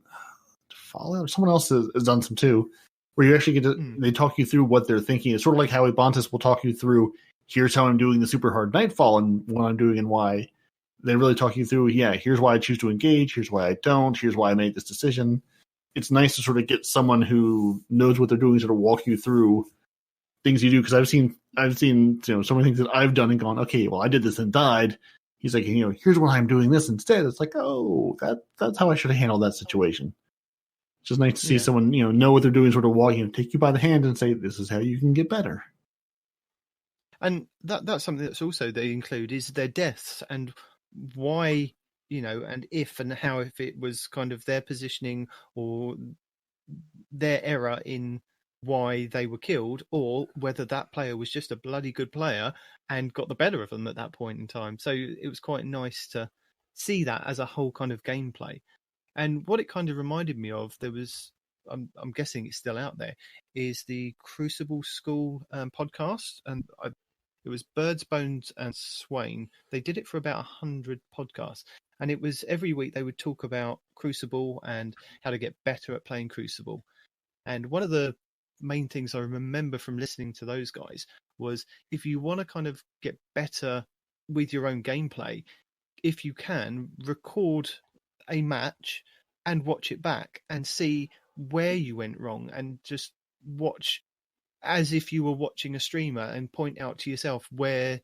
[SPEAKER 1] Fallout, someone else has done some too, where you actually get to, they talk you through what they're thinking. It's sort of like how Ebontis will talk you through, here's how I'm doing the super hard Nightfall and what I'm doing and why. They really talk you through, here's why I choose to engage, here's why I don't, here's why I made this decision. It's nice to sort of get someone who knows what they're doing sort of walk you through things you do. Because I've seen so many things that I've done and gone, okay, well, I did this and died. He's like, here's why I'm doing this instead. It's like, oh, that's how I should have handled that situation. It's just nice to see someone, know what they're doing, sort of walking, take you by the hand and say, this is how you can get better.
[SPEAKER 2] And that's something that's also they include is their deaths and why, and if and how, if it was kind of their positioning or their error in why they were killed, or whether that player was just a bloody good player and got the better of them at that point in time. So it was quite nice to see that as a whole kind of gameplay. And what it kind of reminded me of, there was, I'm guessing it's still out there, is the Crucible School podcast. And it was Birds, Bones and Swain. They did it for about 100 podcasts. And it was every week they would talk about Crucible and how to get better at playing Crucible. And one of the main things I remember from listening to those guys was if you want to kind of get better with your own gameplay, if you can, record a match and watch it back and see where you went wrong and just watch as if you were watching a streamer and point out to yourself where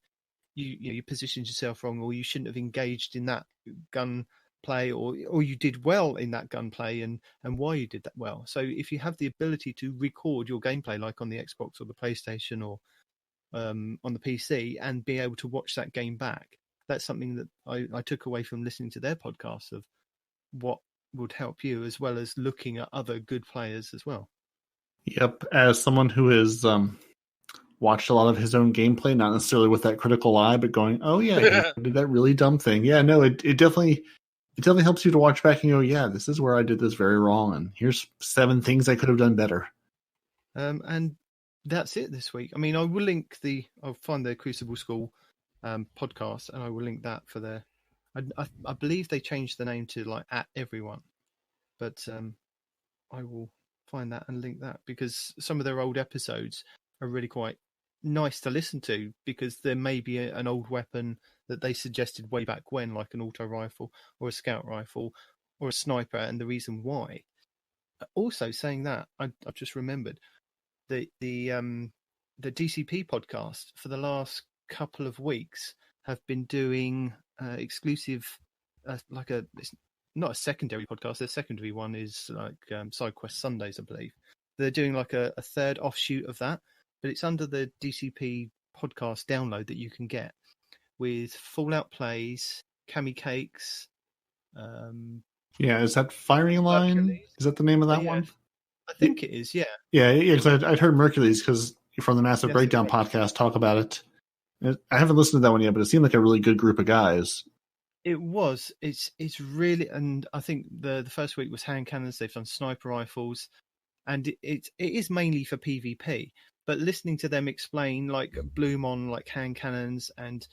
[SPEAKER 2] you positioned yourself wrong, or you shouldn't have engaged in that gun play, or you did well in that gunplay and why you did that well. So if you have the ability to record your gameplay, like on the Xbox or the PlayStation or on the PC, and be able to watch that game back, that's something that I took away from listening to their podcast of what would help you, as well as looking at other good players as well.
[SPEAKER 1] Yep, as someone who has watched a lot of his own gameplay, not necessarily with that critical eye, but going, oh yeah, he did that really dumb thing. Yeah, no, it definitely helps you to watch back and go, yeah, this is where I did this very wrong, and here's 7 things I could have done better.
[SPEAKER 2] And that's it this week. I mean, I'll find the Crucible School podcast, and I will link that for their. I believe they changed the name to like @everyone, but I will find that and link that, because some of their old episodes are really quite nice to listen to, because there may be an old weapon that they suggested way back when, like an auto rifle or a scout rifle or a sniper, and the reason why. Also, saying that, I've just remembered the DCP podcast for the last couple of weeks have been doing exclusive, it's not a secondary podcast. Their secondary one is like Side Quest Sundays, I believe. They're doing like a third offshoot of that, but it's under the DCP podcast download that you can get, with Fallout Plays, Cammy Cakes.
[SPEAKER 1] Yeah, is that Firing Line?
[SPEAKER 2] Mercules.
[SPEAKER 1] Is that the name of that one?
[SPEAKER 2] I think it is, yeah.
[SPEAKER 1] Yeah, because I'd heard Mercules, because from the Massive Breakdown podcast talk about it. I haven't listened to that one yet, but it seemed like a really good group of guys.
[SPEAKER 2] It was. It's really, and I think the first week was hand cannons. They've done sniper rifles, and it is mainly for PvP. But listening to them explain, like Bloom on like hand cannons, and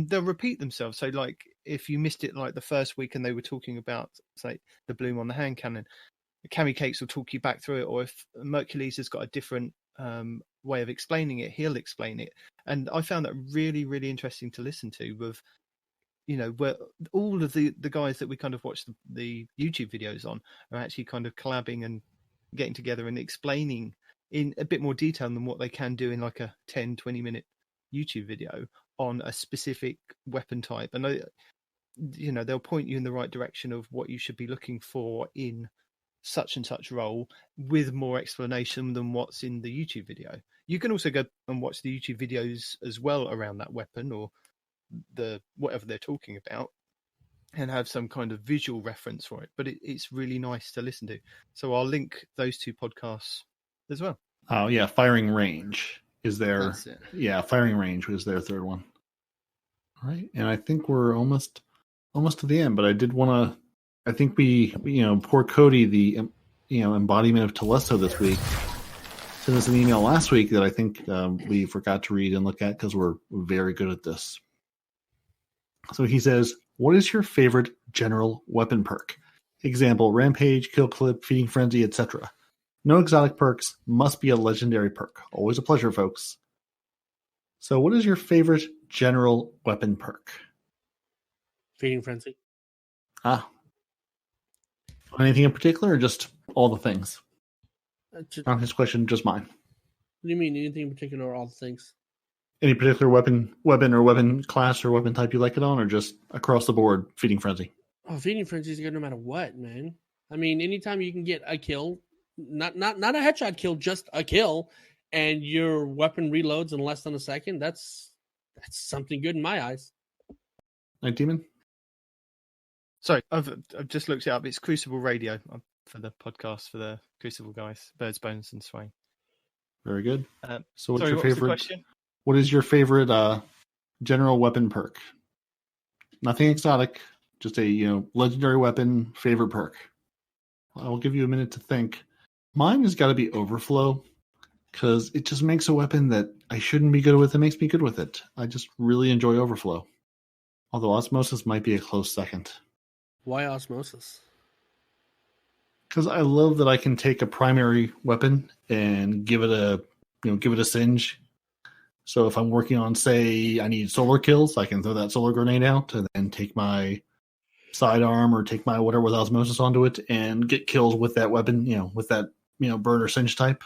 [SPEAKER 2] they'll repeat themselves. So like if you missed it like the first week and they were talking about say the Bloom on the hand cannon, Cammy Cakes will talk you back through it. Or if Mercules has got a different way of explaining it, he'll explain it. And I found that really, really interesting to listen to, with where all of the guys that we kind of watch the YouTube videos on are actually kind of collabing and getting together and explaining in a bit more detail than what they can do in like a 10-20 minute YouTube video on a specific weapon type. And they'll point you in the right direction of what you should be looking for in such and such role, with more explanation than what's in the YouTube video. You can also go and watch the YouTube videos as well around that weapon or the whatever they're talking about, and have some kind of visual reference for it. But it's really nice to listen to. So I'll link those 2 podcasts as well.
[SPEAKER 1] Oh yeah, firing range is their
[SPEAKER 2] That's it.
[SPEAKER 1] firing range was their third one. All right, and I think we're almost to the end. But I did want to. I think we poor Cody, the embodiment of Telesto this week, sent us an email last week that I think we forgot to read and look at because we're very good at this. So he says, "What is your favorite general weapon perk? Example: Rampage, Kill Clip, Feeding Frenzy, etc. No exotic perks. Must be a legendary perk. Always a pleasure, folks." So, what is your favorite general weapon perk?
[SPEAKER 4] Feeding Frenzy.
[SPEAKER 1] Anything in particular, or just all the things?
[SPEAKER 4] What
[SPEAKER 1] Not his question, just mine.
[SPEAKER 4] do you mean? Anything in particular or all the things?
[SPEAKER 1] Any particular weapon or weapon class or weapon type you like it on, or just across the board, Feeding Frenzy?
[SPEAKER 4] Oh, Feeding Frenzy is good no matter what, man. I mean, anytime you can get a kill, not a headshot kill, just a kill, and your weapon reloads in less than a second, that's something good in my eyes.
[SPEAKER 1] Night Demon?
[SPEAKER 2] Sorry, I've just looked it up. It's Crucible Radio for the podcast for the Crucible guys, Birds, Bones, and Swain.
[SPEAKER 1] Very good. So, what's
[SPEAKER 2] sorry,
[SPEAKER 1] your
[SPEAKER 2] what was the
[SPEAKER 1] favorite?
[SPEAKER 2] question?
[SPEAKER 1] What is your favorite general weapon perk? Nothing exotic, just a legendary weapon favorite perk. I will give you a minute to think. Mine has got to be Overflow, because it just makes a weapon that I shouldn't be good with. It makes me good with it. I just really enjoy Overflow. Although Osmosis might be a close second.
[SPEAKER 4] Why Osmosis?
[SPEAKER 1] Because I love that I can take a primary weapon and give it a singe. So if I'm working on, say, I need solar kills, I can throw that solar grenade out and then take my sidearm or take my whatever with Osmosis onto it and get kills with that weapon, with that, burn or singe type.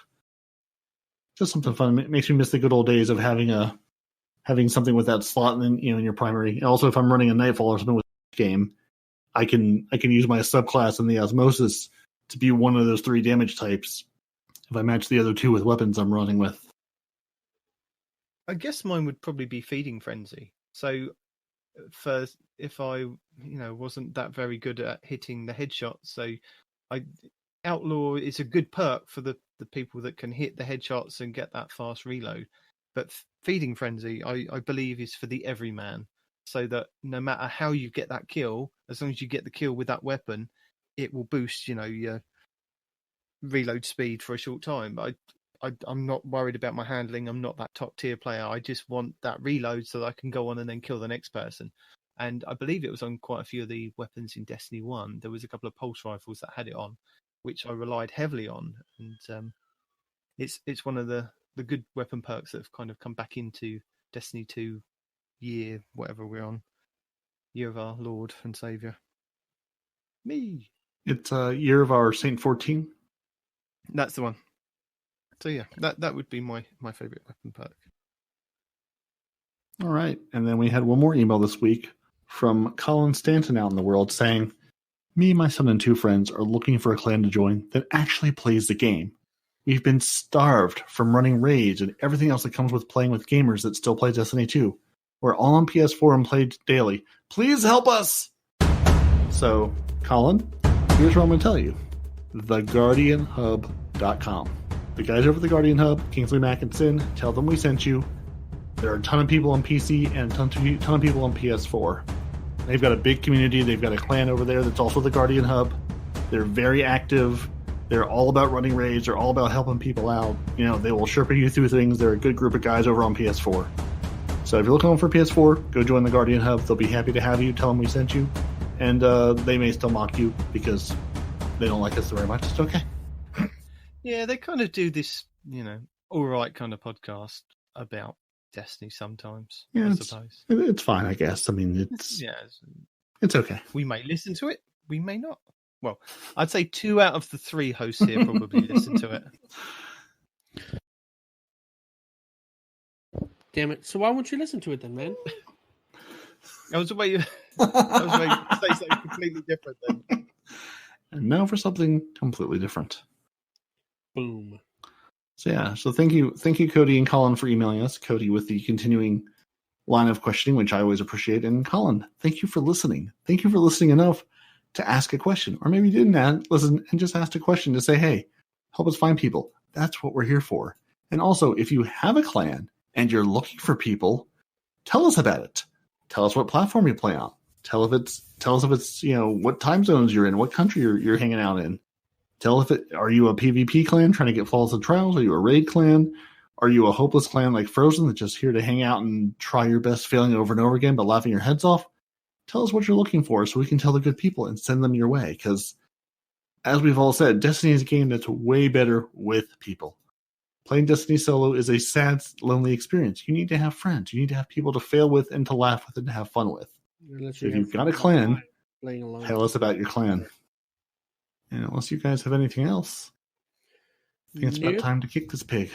[SPEAKER 1] Just something fun. It makes me miss the good old days of having something with that slot in your primary. And also, if I'm running a Nightfall or something with the game, I can use my subclass in the Osmosis to be one of those 3 damage types if I match the other 2 with weapons I'm running with.
[SPEAKER 2] I guess mine would probably be Feeding Frenzy. So, if I wasn't that very good at hitting the headshots, so Outlaw is a good perk for the people that can hit the headshots and get that fast reload. But Feeding Frenzy, I believe, is for the everyman. So that no matter how you get that kill, as long as you get the kill with that weapon, it will boost, your reload speed for a short time. I'm not worried about my handling. I'm not that top tier player. I just want that reload so that I can go on and then kill the next person. And I believe it was on quite a few of the weapons in Destiny 1. There was a couple of pulse rifles that had it on, which I relied heavily on. And it's one of the good weapon perks that have kind of come back into Destiny 2 year, whatever we're on. Year of our Lord and Saviour. Me.
[SPEAKER 1] It's Year of our Saint 14.
[SPEAKER 2] That's the one. So yeah, that would be my favourite weapon perk.
[SPEAKER 1] All right. And then we had one more email this week from Colin Stanton out in the world saying, "Me, my son, and 2 friends are looking for a clan to join that actually plays the game. We've been starved from running raids and everything else that comes with playing with gamers that still play Destiny 2. We're all on PS4 and played daily. Please help us!" So, Colin, here's what I'm going to tell you. TheGuardianHub.com. The guys over at the Guardian Hub, Kingsley, Mac, and Sin, tell them we sent you. There are a ton of people on PC and a ton of people on PS4. They've got a big community. They've got a clan over there that's also the Guardian Hub. They're very active. They're all about running raids. They're all about helping people out. They will Sherpa you through things. They're a good group of guys over on PS4. So if you're looking for PS4, go join the Guardian Hub. They'll be happy to have you. Tell them we sent you. And they may still mock you because they don't like us very much. It's okay.
[SPEAKER 2] Yeah, they kind of do this, all right kind of podcast about Destiny sometimes, I suppose.
[SPEAKER 1] It's fine, I guess. I mean, it's okay.
[SPEAKER 2] We may listen to it. We may not. Well, I'd say 2 out of the 3 hosts here probably listen to it.
[SPEAKER 4] Damn it. So why won't you listen to it then, man?
[SPEAKER 2] I was waiting to say something completely different then.
[SPEAKER 1] And now for something completely different.
[SPEAKER 4] Boom.
[SPEAKER 1] So yeah, thank you, Cody and Colin, for emailing us. Cody with the continuing line of questioning, which I always appreciate. And Colin, thank you for listening. Thank you for listening enough to ask a question. Or maybe you didn't listen and just asked a question to say, hey, help us find people. That's what we're here for. And also, if you have a clan and you're looking for people, tell us about it. Tell us what platform you play on. Tell us if it's what time zones you're in, what country you're hanging out in. Are you a PvP clan trying to get flawless of trials? Are you a raid clan? Are you a hopeless clan like Frozen that's just here to hang out and try your best, failing over and over again, but laughing your heads off? Tell us what you're looking for so we can tell the good people and send them your way. Because, as we've all said, Destiny is a game that's way better with people. Playing Destiny solo is a sad, lonely experience. You need to have friends. You need to have people to fail with and to laugh with and to have fun with. So if you've got a clan, tell us about your clan. And unless you guys have anything else, I think it's about time to kick this pig.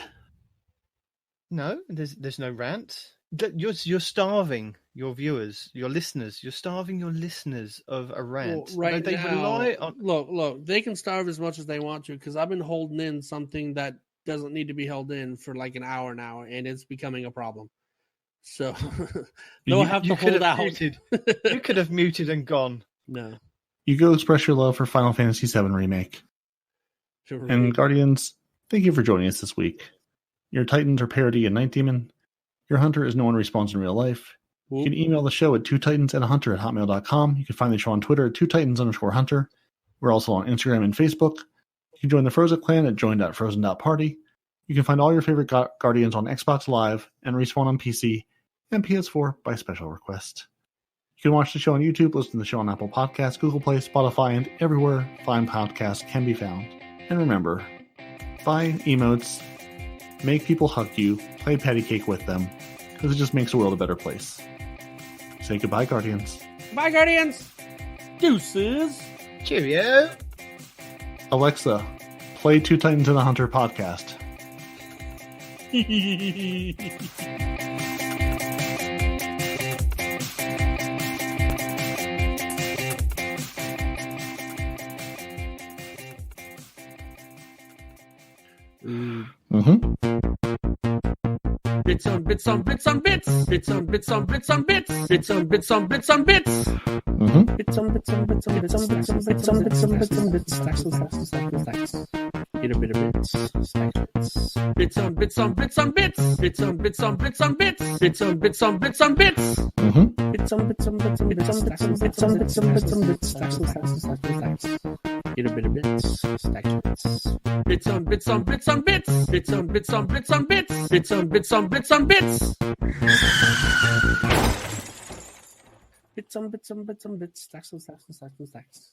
[SPEAKER 2] No, there's no rant. You're starving your viewers, your listeners. You're starving your listeners of a rant.
[SPEAKER 4] Well,
[SPEAKER 2] they rely on.
[SPEAKER 4] Look, they can starve as much as they want to because I've been holding in something that doesn't need to be held in for like an hour now, and it's becoming a problem. So they'll have to hold out.
[SPEAKER 2] You could have muted and gone.
[SPEAKER 4] No.
[SPEAKER 1] You go express your love for Final Fantasy VII Remake. And Guardians, thank you for joining us this week. Your Titans are Parody and Night Demon. Your Hunter is no one responds in real life. You can email the show at twotitansandahunter@hotmail.com. You can find the show on Twitter at twotitans_hunter. We're also on Instagram and Facebook. You can join the Frozen clan at join.frozen.party. You can find all your favorite Guardians on Xbox Live and Respawn on PC and PS4 by special request. You can watch the show on YouTube, listen to the show on Apple Podcasts, Google Play, Spotify, and everywhere fine podcasts can be found. And remember, buy emotes, make people hug you, play patty cake with them, because it just makes the world a better place. Say goodbye, Guardians.
[SPEAKER 4] Bye, Guardians. Deuces.
[SPEAKER 2] Cheerio.
[SPEAKER 1] Alexa, play Two Titans and a Hunter podcast.
[SPEAKER 4] Bits on bits on bits on bits. Bits on bits on bits on bits. Bits on bits on bits on bits. Bits on bits on bits on bits on bits on bits on bits on bits on bits. Stacks. Get a bit of bits. Stack bits. Bits on bits on bits on bits. Bits on bits on bits on bits. Bits on bits on bits on bits. Bits on bits on bits on bits on bits on bits on bits on bits on bits. Stacks. Get a bit of bits. Stack bits. Bits on bits on bits on bits. Bits on bits on bits on bits. Bits on bits on bits on bits. Bits on bits on bits on bits. Stacks.